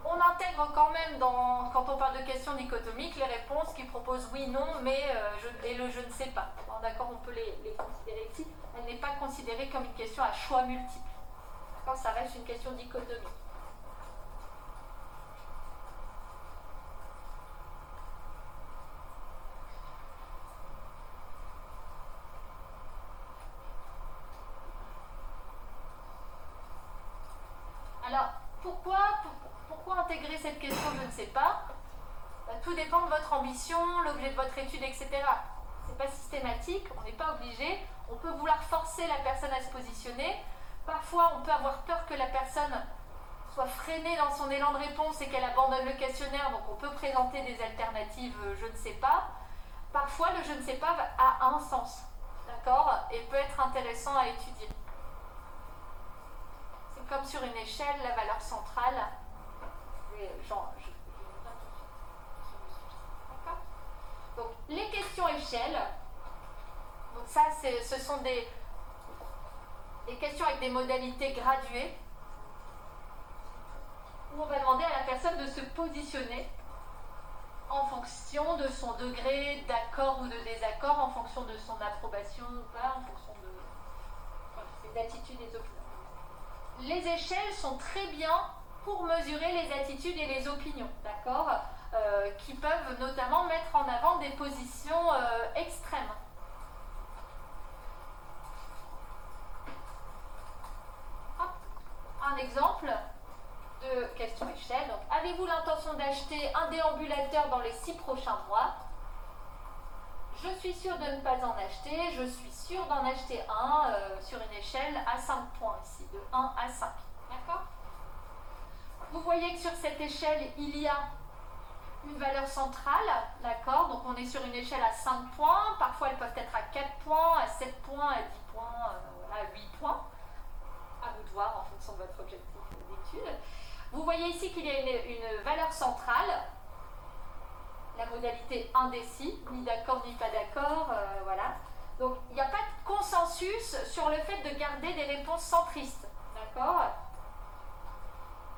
on intègre intègre quand même, quand on parle de questions dichotomiques, les réponses qui proposent oui, non, mais et le je ne sais pas. Bon, d'accord, on peut les considérer ici. Elle n'est pas considérée comme une question à choix multiple. D'accord, ça reste une question dichotomique. Alors, pourquoi intégrer cette question, je ne sais pas. Tout dépend de votre ambition, l'objet de votre étude, etc. C'est pas systématique, on n'est pas obligé. On peut vouloir forcer la personne à se positionner. Parfois, on peut avoir peur que la personne soit freinée dans son élan de réponse et qu'elle abandonne le questionnaire, donc on peut présenter des alternatives je ne sais pas. Parfois, le je ne sais pas a un sens, d'accord, et peut être intéressant à étudier. C'est comme sur une échelle, la valeur centrale. Donc, les questions échelles, donc ça, ce sont des questions avec des modalités graduées, où on va demander à la personne de se positionner en fonction de son degré d'accord ou de désaccord, en fonction de son approbation ou pas, en fonction de ses attitudes et des opinions. Les échelles sont très bien pour mesurer les attitudes et les opinions, d'accord, qui peuvent notamment mettre en avant des positions extrêmes. Un exemple de question échelle. Donc, avez-vous l'intention d'acheter un déambulateur dans les 6 prochains mois? Je suis sûre de ne pas en acheter. Je suis sûre d'en acheter un sur une échelle à 5 points ici, de 1 à 5. D'accord? Vous voyez que sur cette échelle, il y a une valeur centrale, d'accord? Donc on est sur une échelle à 5 points. Parfois, elles peuvent être à 4 points, à 7 points, à 10 points, à 8 points. À vous de voir en fonction de votre objectif d'étude. Vous voyez ici qu'il y a une valeur centrale, la modalité indécis, ni d'accord ni pas d'accord, voilà. Donc il n'y a pas de consensus sur le fait de garder des réponses centristes, d'accord?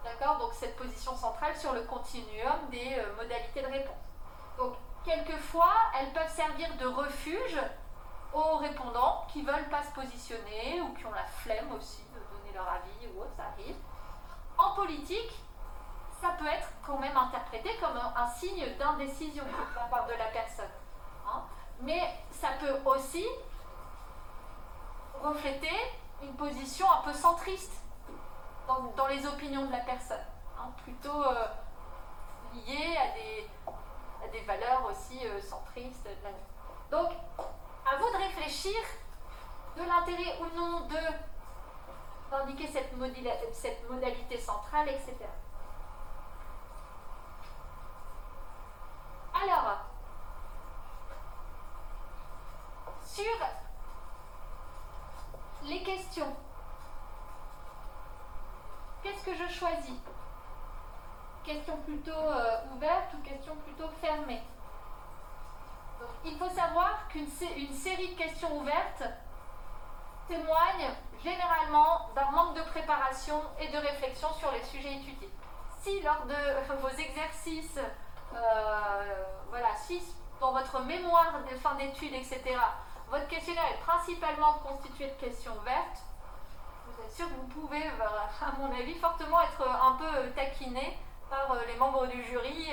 D'accord, donc cette position centrale sur le continuum des modalités de réponse. Donc quelquefois, elles peuvent servir de refuge aux répondants qui ne veulent pas se positionner ou qui ont la flemme aussi de donner leur avis ou autre, ça arrive. En politique, ça peut être quand même interprété comme un signe d'indécision de la part de la personne. Hein. Mais ça peut aussi refléter une position un peu centriste dans les opinions de la personne, hein, plutôt liée à des valeurs aussi centristes. Donc, à vous de réfléchir de l'intérêt ou non d'indiquer cette modalité centrale, etc. Alors, sur les questions, qu'est-ce que je choisis? Question plutôt ouverte ou question plutôt fermée? Donc, il faut savoir qu'une série de questions ouvertes témoigne généralement d'un manque de préparation et de réflexion sur les sujets étudiés. Si lors de vos exercices, si dans votre mémoire de fin d'études, etc., votre questionnaire est principalement constitué de questions ouvertes, vous êtes sûr que vous pouvez, à mon avis, fortement être un peu taquiné par les membres du jury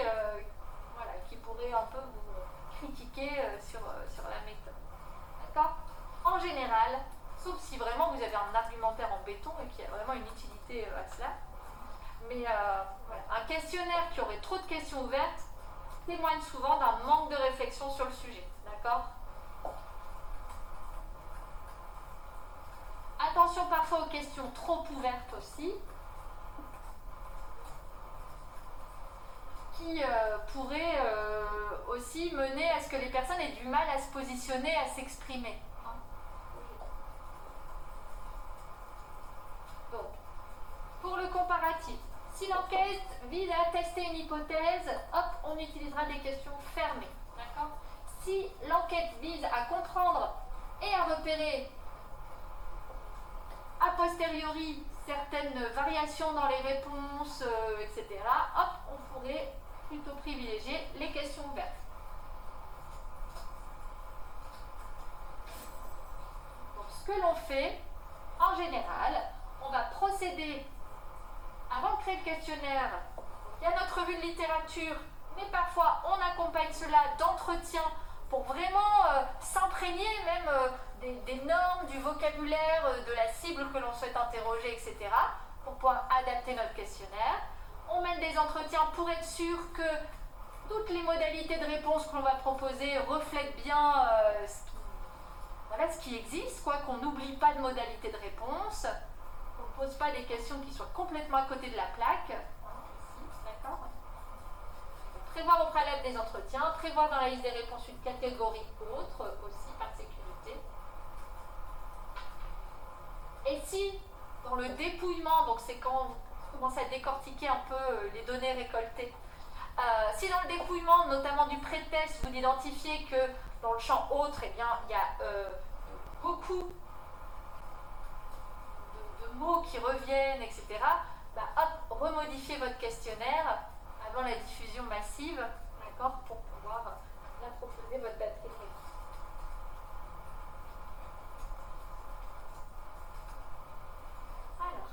qui pourraient un peu vous critiquer sur la méthode. D'accord? En général, sauf si vraiment vous avez un argumentaire en béton et qu'il y a vraiment une utilité à cela. Mais un questionnaire qui aurait trop de questions ouvertes témoigne souvent d'un manque de réflexion sur le sujet. D'accord? Attention parfois aux questions trop ouvertes aussi, qui pourraient aussi mener à ce que les personnes aient du mal à se positionner, à s'exprimer. Donc, pour le comparatif, si l'enquête vise à tester une hypothèse, hop, on utilisera des questions fermées. D'accord? Si l'enquête vise à comprendre et à repérer a posteriori certaines variations dans les réponses, etc., hop, on pourrait plutôt privilégier les questions ouvertes. Donc, ce que l'on fait, en général, on va procéder, avant de créer le questionnaire, il y a notre revue de littérature, mais parfois on accompagne cela d'entretiens pour vraiment s'imprégner même des normes, du vocabulaire, de la cible que l'on souhaite interroger, etc., pour pouvoir adapter notre questionnaire. On mène des entretiens pour être sûr que toutes les modalités de réponse que l'on va proposer reflètent bien ce qui existe, quoi, qu'on n'oublie pas de modalités de réponse, qu'on ne pose pas des questions qui soient complètement à côté de la plaque. D'accord ? Prévoir au préalable des entretiens, prévoir dans la liste des réponses une catégorie autre aussi par sécurité. Et si, dans le dépouillement, donc c'est quand on commence à décortiquer un peu les données récoltées, si dans le dépouillement, notamment du pré-test, vous identifiez que dans le champ autre, eh bien, il y a beaucoup de mots qui reviennent, etc., remodifiez votre questionnaire avant la diffusion massive, d'accord, pour pouvoir bien proposer votre batterie de réponse. Alors.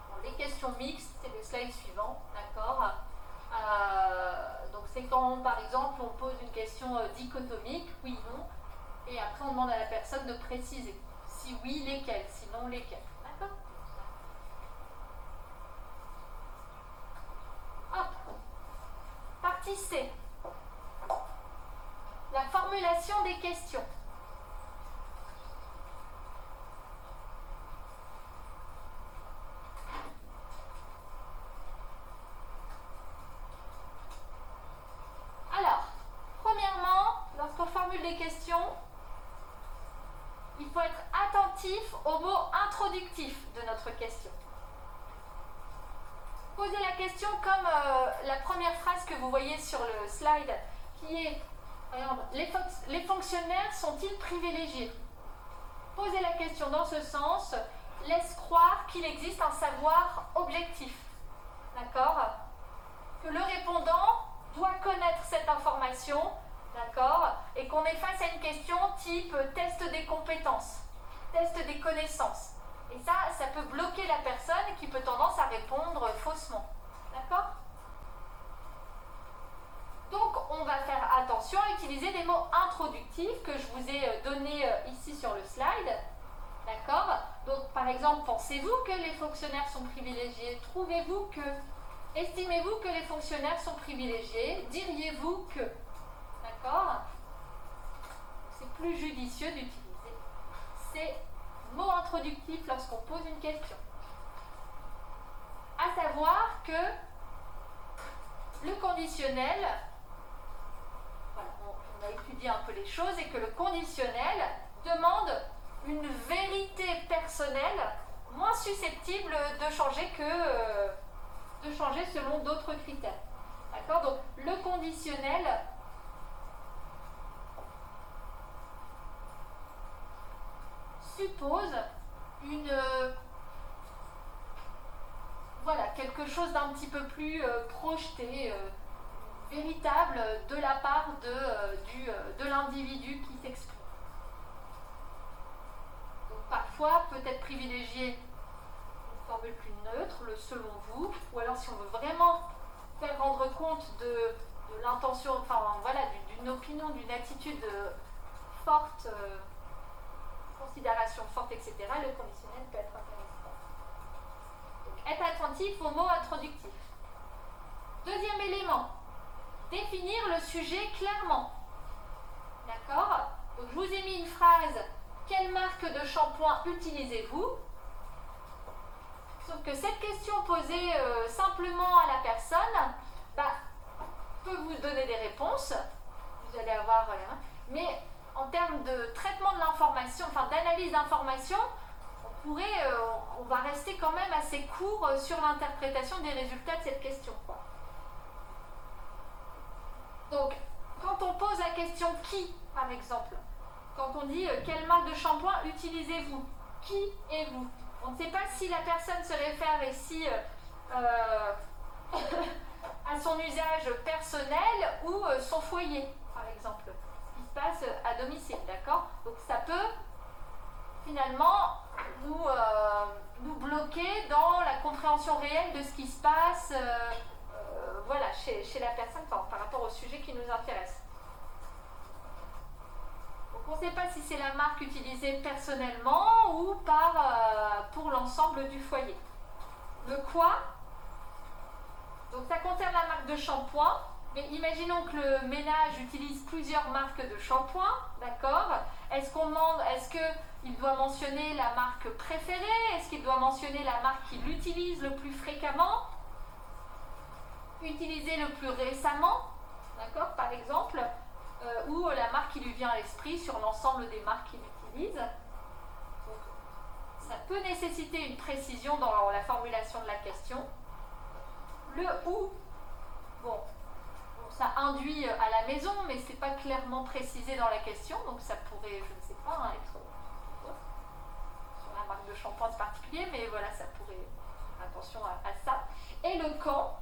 Bon, les questions mixtes, c'est le slide suivant, d'accord. Donc c'est quand, par exemple, on pose une question dichotomique, oui, non, et après on demande à la personne de préciser. Si oui, lesquels, sinon lesquels. D'accord ? Hop. Partie C. La formulation des questions. Alors, premièrement, lorsqu'on formule des questions, il faut être attentif aux mots introductifs de notre question. Posez la question comme la première phrase que vous voyez sur le slide, qui est, par exemple, les fonctionnaires sont-ils privilégiés ? Posez la question dans ce sens, laisse croire qu'il existe un savoir objectif. D'accord ? Que le répondant doit connaître cette information, d'accord, et qu'on est face à une question type test des compétences, test des connaissances. Et ça peut bloquer la personne qui peut tendance à répondre faussement. D'accord ? Donc, on va faire attention à utiliser des mots introductifs que je vous ai donnés ici sur le slide. D'accord ? Donc, par exemple, pensez-vous que les fonctionnaires sont privilégiés ? Trouvez-vous que ? Estimez-vous que les fonctionnaires sont privilégiés ? Diriez-vous que ? D'accord ? C'est plus judicieux d'utiliser ces mots introductifs lorsqu'on pose une question. À savoir que le conditionnel, voilà, on a étudié un peu les choses, et que le conditionnel demande une vérité personnelle moins susceptible de changer selon d'autres critères. D'accord ? Donc le conditionnel suppose quelque chose d'un petit peu plus projeté, véritable de la part de l'individu qui s'exprime. Donc parfois peut-être privilégier une formule plus neutre, le selon vous, ou alors si on veut vraiment faire rendre compte de l'intention, d'une opinion, d'une attitude forte, considération forte, etc., le conditionnel peut être intéressant. Donc, être attentif aux mots introductifs. Deuxième élément, définir le sujet clairement. D'accord ? Donc, je vous ai mis une phrase, quelle marque de shampoing utilisez-vous ? Sauf que cette question posée simplement à la personne peut vous donner des réponses, vous allez avoir, mais en termes de traitement de l'information, d'analyse d'information, on va rester quand même assez court sur l'interprétation des résultats de cette question, quoi. Donc, quand on pose la question qui, par exemple, quand on dit quelle marque de shampoing utilisez-vous? Qui êtes-vous? On ne sait pas si la personne se réfère ici à son usage personnel ou son foyer, par exemple, ce qui se passe à domicile, d'accord? Donc ça peut finalement nous bloquer dans la compréhension réelle de ce qui se passe voilà, chez la personne par rapport au sujet qui nous intéresse. Donc on ne sait pas si c'est la marque utilisée personnellement ou pour l'ensemble du foyer. Le quoi? Donc ça concerne la marque de shampoing, mais imaginons que le ménage utilise plusieurs marques de shampoing, d'accord? Est-ce qu'il doit mentionner la marque préférée? Est-ce qu'il doit mentionner la marque qu'il utilise le plus fréquemment? Utiliser le plus récemment, d'accord, par exemple, ou la marque qui lui vient à l'esprit sur l'ensemble des marques qu'il utilise. Donc, ça peut nécessiter une précision dans la formulation de la question. Le où, bon, ça induit à la maison, mais ce n'est pas clairement précisé dans la question, donc ça pourrait, je ne sais pas, être sur la marque de shampoing en particulier, mais voilà, ça pourrait faire attention à ça. Et le quand,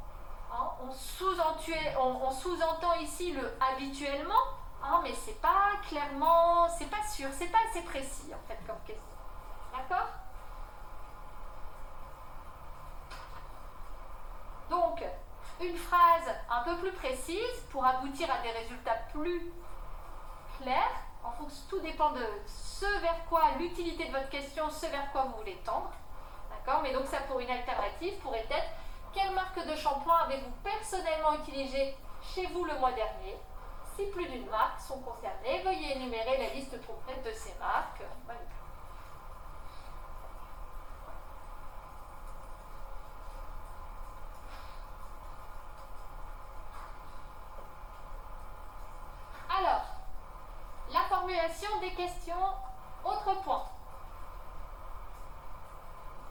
hein, on sous-entend ici le habituellement, hein, mais c'est pas clairement, c'est pas sûr, c'est pas assez précis en fait comme question. D'accord? Donc, une phrase un peu plus précise pour aboutir à des résultats plus clairs. En fonction, tout dépend de ce vers quoi, l'utilité de votre question, ce vers quoi vous voulez tendre. D'accord? Mais donc ça, pour une alternative, pourrait être quelle marque de shampoing avez-vous personnellement utilisé chez vous le mois dernier? Si plus d'une marque sont concernées, veuillez énumérer la liste complète de ces marques. Voilà. Alors, la formulation des questions, autre point.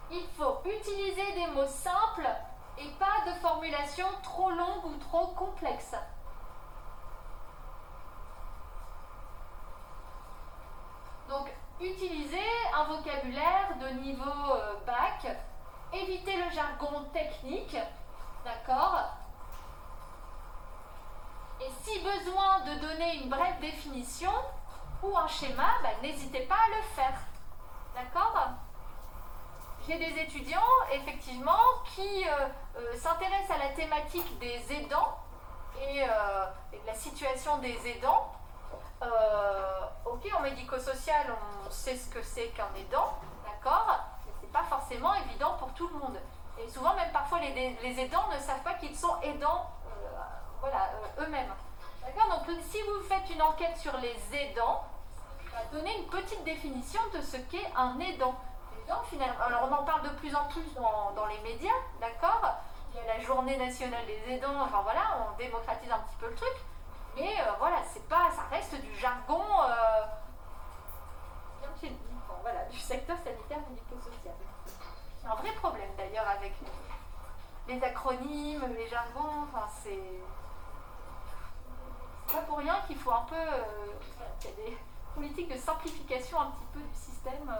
Il faut utiliser des mots simples et pas de formulation trop longue ou trop complexe. Donc, utilisez un vocabulaire de niveau bac, évitez le jargon technique, d'accord? Et si besoin de donner une brève définition ou un schéma, n'hésitez pas à le faire. D'accord? J'ai des étudiants, effectivement, qui s'intéressent à la thématique des aidants et de la situation des aidants. Ok, en médico-social, on sait ce que c'est qu'un aidant, d'accord? Mais c'est pas forcément évident pour tout le monde. Et souvent, même parfois, les aidants ne savent pas qu'ils sont aidants eux-mêmes. D'accord? Donc, si vous faites une enquête sur les aidants, donnez une petite définition de ce qu'est un aidant. Aidant, finalement, alors, on en parle de plus en plus dans les médias, d'accord? Il y a la journée nationale des aidants, enfin voilà, on démocratise un petit peu le truc. Mais voilà, ça reste du jargon du secteur sanitaire médico-social. Il y a un vrai problème d'ailleurs avec les acronymes, les jargons, enfin c'est pas pour rien qu'il faut un peu qu'il y a des politiques de simplification un petit peu du système.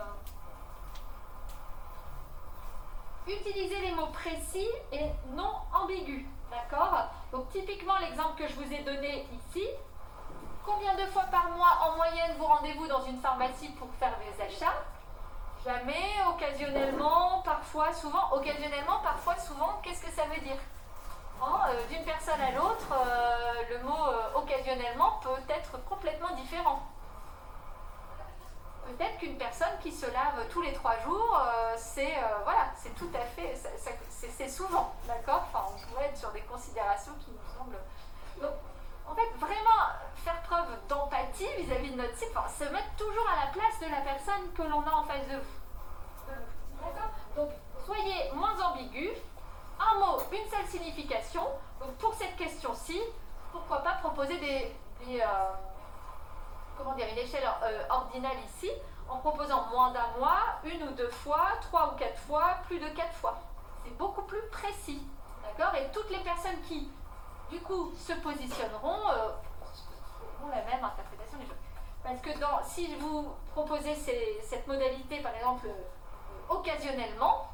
Utilisez les mots précis et non ambigus, d'accord? Donc typiquement l'exemple que je vous ai donné ici, combien de fois par mois en moyenne vous rendez-vous dans une pharmacie pour faire des achats? Jamais, occasionnellement, parfois, souvent. Occasionnellement, parfois, souvent, qu'est-ce que ça veut dire? D'une personne à l'autre, le mot occasionnellement peut être complètement différent. Peut-être qu'une personne qui se lave tous les 3 jours, c'est tout à fait, c'est souvent, d'accord? Enfin, on pourrait être sur des considérations qui nous semblent... Donc, en fait, vraiment faire preuve d'empathie vis-à-vis de notre cible, enfin, se mettre toujours à la place de la personne que l'on a en face de vous. D'accord? Donc, soyez moins ambigus. Un mot, une seule signification. Donc, pour cette question-ci, pourquoi pas proposer une échelle ordinale ici, en proposant moins d'un mois, 1 ou 2 fois, 3 ou 4 fois, plus de 4 fois. C'est beaucoup plus précis. D'accord? Et toutes les personnes qui, du coup, se positionneront auront la même interprétation des choses. Parce que si vous proposez cette modalité, par exemple, occasionnellement,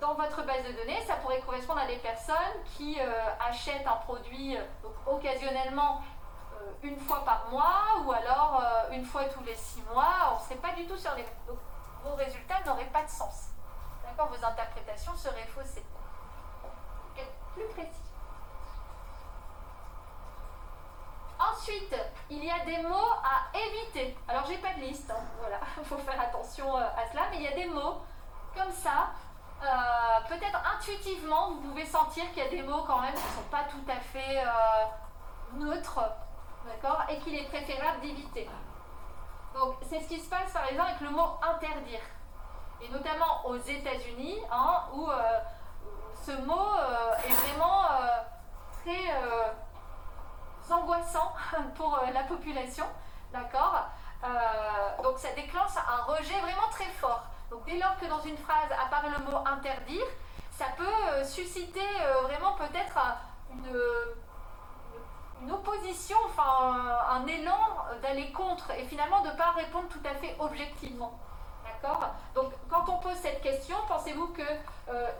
dans votre base de données, ça pourrait correspondre à des personnes qui achètent un produit donc, occasionnellement une fois par mois ou alors une fois tous les 6 mois. On ne serait pas du tout sur les... Donc, vos résultats n'auraient pas de sens. D'accord ? Vos interprétations seraient faussées. Donc, être plus précis. Ensuite, il y a des mots à éviter. Alors, j'ai pas de liste, hein, voilà, il faut faire attention à cela, mais il y a des mots comme ça. Peut-être intuitivement, vous pouvez sentir qu'il y a des mots quand même qui ne sont pas tout à fait neutres, d'accord, et qu'il est préférable d'éviter. Donc, c'est ce qui se passe par exemple avec le mot interdire, et notamment aux États-Unis, hein, où ce mot est vraiment très angoissant pour la population, d'accord. Donc ça déclenche un rejet vraiment très fort. Donc dès lors que dans une phrase apparaît le mot interdire, ça peut susciter vraiment peut-être une opposition, enfin un élan d'aller contre et finalement de ne pas répondre tout à fait objectivement. D'accord ? Donc quand on pose cette question, pensez-vous que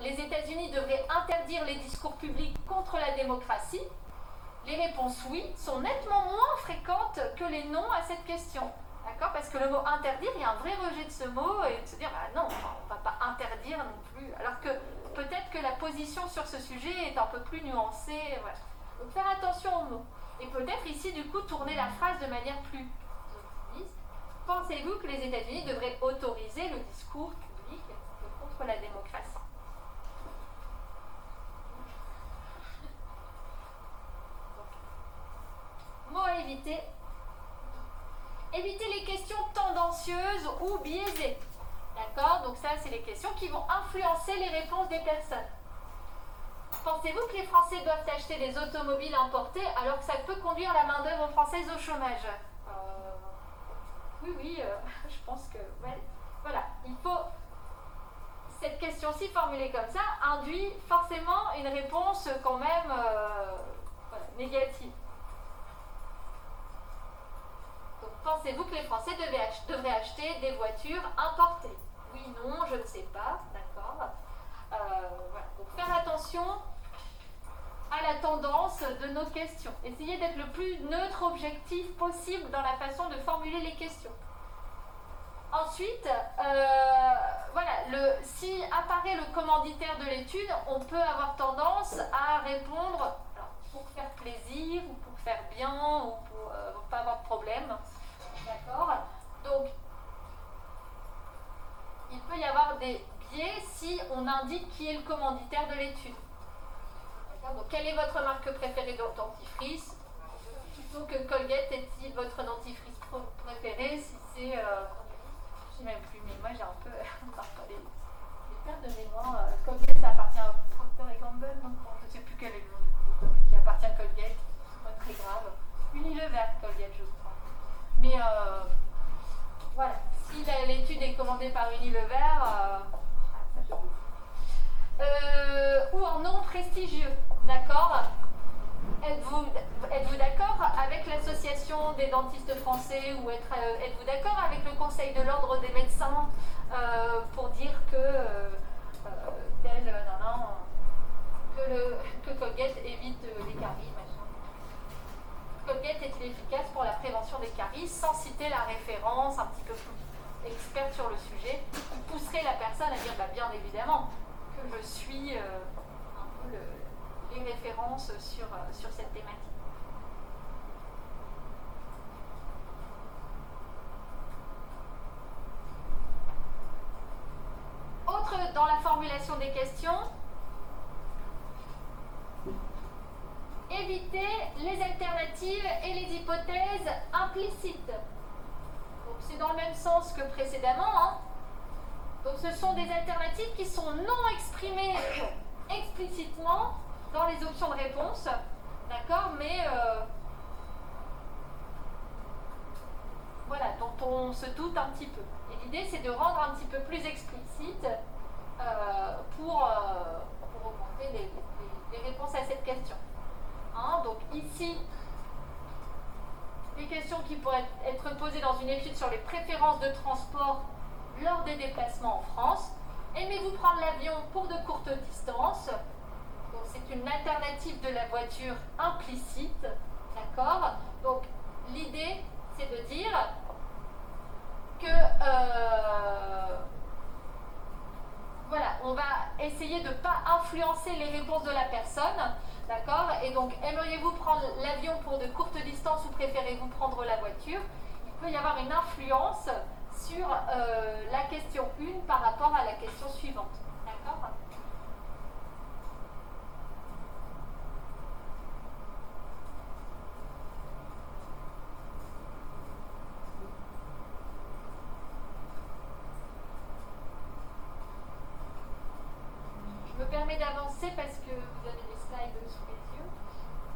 les États-Unis devraient interdire les discours publics contre la démocratie ? Les réponses oui sont nettement moins fréquentes que les non à cette question. D'accord ? Parce que le mot interdire, il y a un vrai rejet de ce mot et de se dire ah non, on ne va pas interdire non plus. Alors que peut-être que la position sur ce sujet est un peu plus nuancée. Voilà. Donc faire attention aux mots. Et peut-être ici, du coup, tourner la phrase de manière plus optimiste. Pensez-vous que les États-Unis devraient autoriser le discours public contre la démocratie ? Mots à éviter. Éviter les questions tendancieuses ou biaisées. D'accord ? Donc ça, c'est les questions qui vont influencer les réponses des personnes. Pensez-vous que les Français doivent acheter des automobiles importées alors que ça peut conduire la main-d'œuvre française au chômage ? Oui, je pense que... Ouais, voilà, il faut... Cette question-ci formulée comme ça induit forcément une réponse quand même négative. Donc, pensez-vous que les Français devraient acheter des voitures importées ? Oui, non, je ne sais pas, d'accord. Voilà. Donc faire attention à la tendance de nos questions. Essayez d'être le plus neutre, objectif possible dans la façon de formuler les questions. Ensuite, voilà, si apparaît le commanditaire de l'étude, on peut avoir tendance à répondre pour faire plaisir ou pour faire bien ou pour ne pas avoir de problème. D'accord ? Donc, il peut y avoir des biais si on indique qui est le commanditaire de l'étude. Donc, quelle est votre marque préférée de dentifrice ? Plutôt que Colgate est-il votre dentifrice préféré si c'est... je ne sais même plus, mais moi j'ai un peu... les pertes de mémoire. Colgate, ça appartient à Procter & Gamble, donc je ne sais plus quel est le nom qui appartient à Colgate. C'est pas très grave. Unilever, Colgate, je crois. Mais voilà, si l'étude est commandée par Unilever, ou en nom prestigieux, d'accord ? Êtes-vous d'accord avec l'association des dentistes français ou êtes-vous d'accord avec le conseil de l'ordre des médecins pour dire que que Colgate évite les caries, machin. Colgate est efficace pour la prévention des caries sans citer la référence un petit peu plus experte sur le sujet qui pousserait la personne à dire bah, bien évidemment que je suis un peu les références sur cette thématique. Autre dans la formulation des questions, éviter les alternatives et les hypothèses implicites. Donc c'est dans le même sens que précédemment. Hein. Donc ce sont des alternatives qui sont non exprimées explicitement dans les options de réponse, d'accord, mais voilà, dont on se doute un petit peu. Et l'idée, c'est de rendre un petit peu plus explicite pour augmenter les réponses à cette question. Hein, donc ici, les questions qui pourraient être posées dans une étude sur les préférences de transport lors des déplacements en France. Aimez-vous prendre l'avion pour de courtes distances? Donc c'est une alternative de la voiture implicite, d'accord? Donc l'idée, c'est de dire que voilà, on va essayer de ne pas influencer les réponses de la personne, d'accord? Et donc, aimeriez-vous prendre l'avion pour de courtes distances ou préférez-vous prendre la voiture? Il peut y avoir une influence sur la question 1 par rapport à la question suivante, d'accord? Je me permets d'avancer parce que vous avez les slides sous les yeux.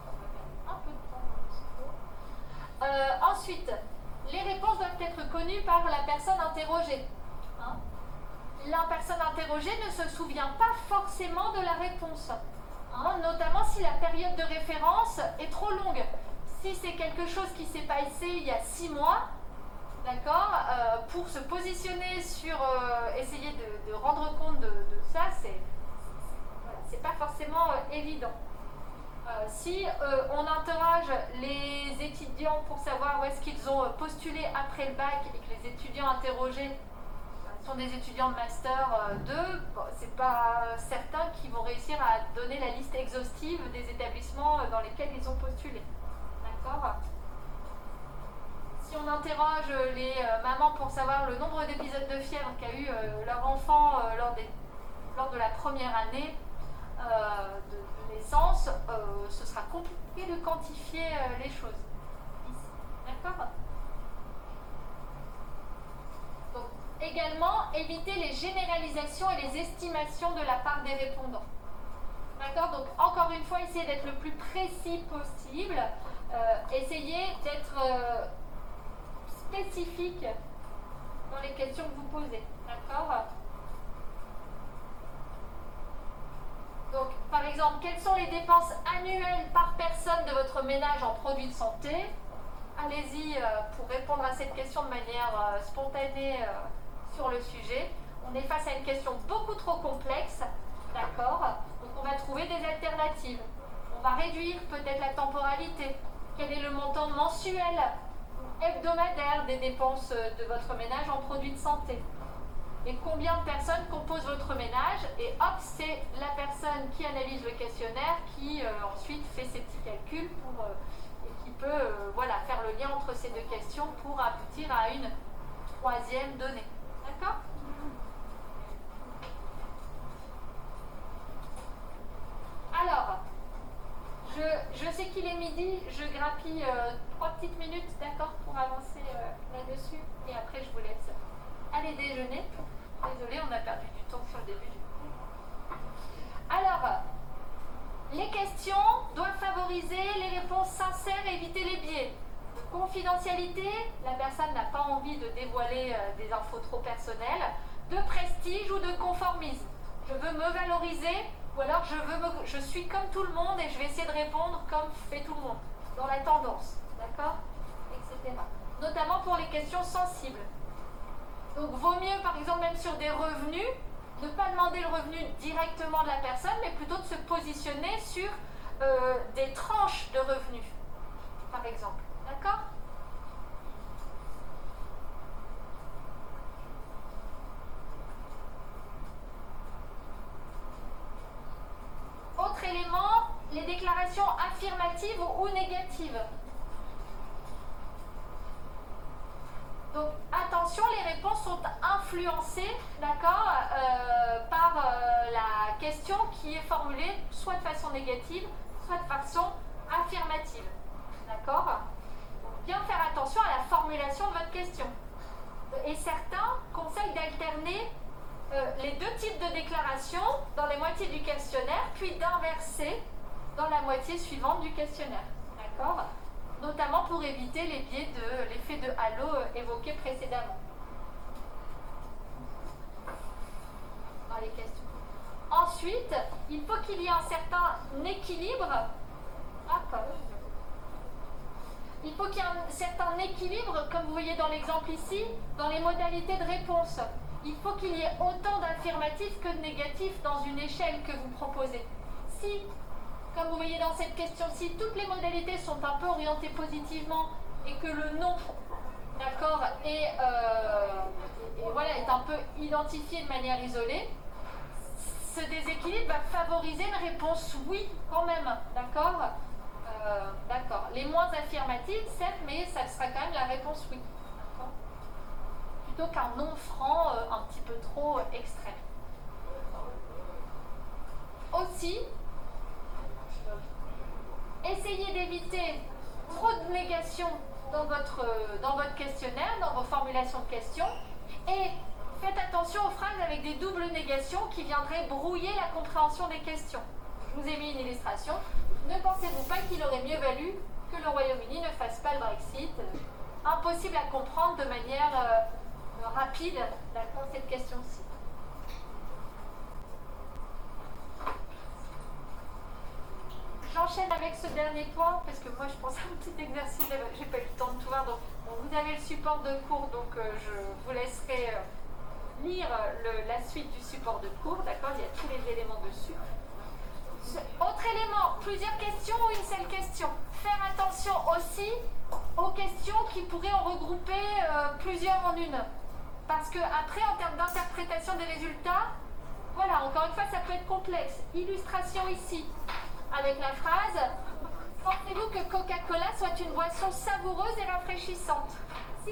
Ça va perdre un peu de temps dans le discours. Ensuite, les réponses doivent être connues par la personne interrogée. Hein? La personne interrogée ne se souvient pas forcément de la réponse, hein? Notamment si la période de référence est trop longue. Si c'est quelque chose qui s'est passé il y a 6 mois, d'accord, pour se positionner sur essayer de rendre compte de ça, c'est pas forcément évident. Si on interroge les étudiants pour savoir où est-ce qu'ils ont postulé après le bac et que les étudiants interrogés sont des étudiants de master 2, bon, c'est pas certain qu'ils vont réussir à donner la liste exhaustive des établissements dans lesquels ils ont postulé. D'accord ? Si on interroge les mamans pour savoir le nombre d'épisodes de fièvre qu'a eu leur enfant lors de la première année de naissance, ce sera compliqué de quantifier les choses. D'accord ? Donc, également, éviter les généralisations et les estimations de la part des répondants. D'accord ? Donc, encore une fois, essayez d'être le plus précis possible. Essayez d'être spécifique dans les questions que vous posez. D'accord ? Donc, par exemple, quelles sont les dépenses annuelles par personne de votre ménage en produits de santé? Allez-y pour répondre à cette question de manière spontanée sur le sujet. On est face à une question beaucoup trop complexe, d'accord? Donc, on va trouver des alternatives. On va réduire peut-être la temporalité. Quel est le montant mensuel ou hebdomadaire des dépenses de votre ménage en produits de santé? Et combien de personnes composent votre ménage? Et hop, c'est la personne qui analyse le questionnaire qui ensuite fait ses petits calculs et qui peut voilà, faire le lien entre ces deux questions pour aboutir à une troisième donnée. D'accord? Alors, je sais qu'il est midi, je grappille 3 petites minutes, d'accord, pour avancer là-dessus. Et après, je vous laisse aller déjeuner. Désolée, on a perdu du temps sur le début du cours. Alors, les questions doivent favoriser les réponses sincères et éviter les biais. De confidentialité, la personne n'a pas envie de dévoiler des infos trop personnelles. De prestige ou de conformisme. Je veux me valoriser ou alors je suis comme tout le monde et je vais essayer de répondre comme fait tout le monde, dans la tendance, d'accord, etc. Notamment pour les questions sensibles. Donc, vaut mieux, par exemple, même sur des revenus, ne pas demander le revenu directement de la personne, mais plutôt de se positionner sur des tranches de revenus, par exemple. D'accord ? Autre élément, les déclarations affirmatives ou négatives. Donc attention, les réponses sont influencées, d'accord, par la question qui est formulée soit de façon négative, soit de façon affirmative. D'accord ? Donc, bien faire attention à la formulation de votre question. Et certains conseillent d'alterner les deux types de déclarations dans les moitiés du questionnaire, puis d'inverser dans la moitié suivante du questionnaire. D'accord ? Notamment pour éviter les biais de l'effet de halo évoqué précédemment. Dans les questions. Ensuite, il faut qu'il y ait un certain équilibre Il faut qu'il y ait un certain équilibre, comme vous voyez dans l'exemple ici, dans les modalités de réponse. Il faut qu'il y ait autant d'affirmatifs que de négatifs dans une échelle que vous proposez. Si, comme vous voyez dans cette question-ci, toutes les modalités sont un peu orientées positivement et que le non, d'accord, et voilà, est un peu identifié de manière isolée, ce déséquilibre va favoriser une réponse oui quand même, d'accord. D'accord. Les moins affirmatives, certes, mais ça sera quand même la réponse oui. Plutôt qu'un non franc un petit peu trop extrême. Aussi, essayez d'éviter trop de négations dans votre questionnaire, dans vos formulations de questions, et faites attention aux phrases avec des doubles négations qui viendraient brouiller la compréhension des questions. Je vous ai mis une illustration. Ne pensez-vous pas qu'il aurait mieux valu que le Royaume-Uni ne fasse pas le Brexit? Impossible à comprendre de manière rapide, d'accord, cette question-ci. J'enchaîne avec ce dernier point, parce que moi je pense à un petit exercice, j'ai pas eu le temps de tout voir, donc bon, vous avez le support de cours, donc je vous laisserai lire la suite du support de cours, d'accord, il y a tous les éléments dessus. Autre élément, plusieurs questions ou une seule question. Faire attention aussi aux questions qui pourraient en regrouper plusieurs en une. Parce que après, en termes d'interprétation des résultats, voilà, encore une fois, ça peut être complexe. Illustration ici, avec la phrase « Pensez-vous que Coca-Cola soit une boisson savoureuse et rafraîchissante ?» Si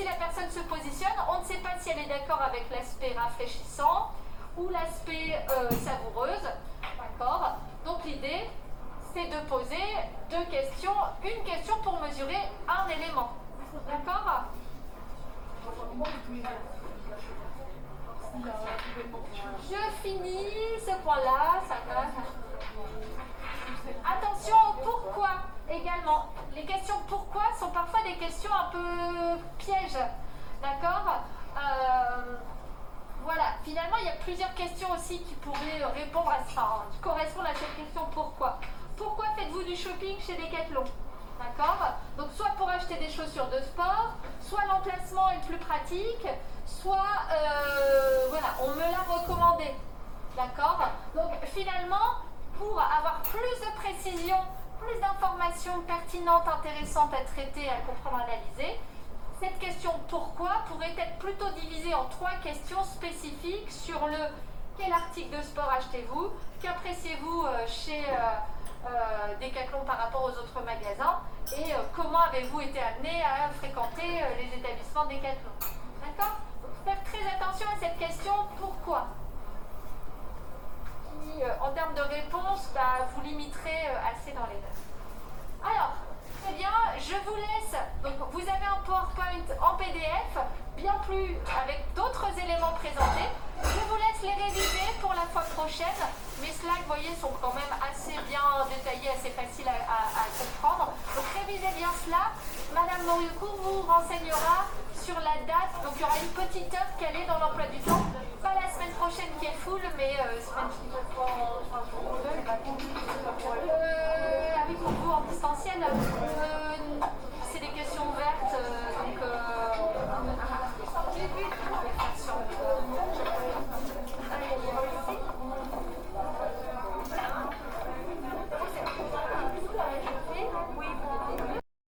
la personne se positionne, on ne sait pas si elle est d'accord avec l'aspect rafraîchissant ou l'aspect savoureuse, d'accord? Donc l'idée, c'est de poser deux questions, une question pour mesurer un élément, d'accord? Je finis ce point-là, ça va. Attention au pourquoi également. Les questions pourquoi sont parfois des questions un peu pièges, d'accord? Voilà, finalement, il y a plusieurs questions aussi qui pourraient répondre à ça, qui correspondent à cette question pourquoi. Pourquoi faites-vous du shopping chez Decathlon? D'accord? Donc, soit pour acheter des chaussures de sport, soit l'emplacement est plus pratique, soit, voilà, on me l'a recommandé. D'accord? Donc, finalement, pour avoir plus de précision, plus d'informations pertinentes, intéressantes à traiter, à comprendre, à analyser, cette question pourquoi pourrait être plutôt divisée en trois questions spécifiques sur le quel article de sport achetez-vous, qu'appréciez-vous chez Decathlon par rapport aux autres magasins et comment avez-vous été amené à fréquenter les établissements Decathlon. D'accord? Donc faites très attention à cette question pourquoi. Qui, en termes de réponse, vous limiterez assez dans les heures. Alors, très bien, je vous laisse. Donc, vous avez un PowerPoint en PDF, bien plus avec d'autres éléments présentés. Je vous laisse les réviser pour la fois prochaine. Mes slides, vous voyez, sont quand même assez bien détaillés, assez faciles à comprendre. Donc, révisez bien cela. Madame Morioucourt vous renseignera sur la date. Donc, il y aura une petite œuvre calée dans l'emploi du temps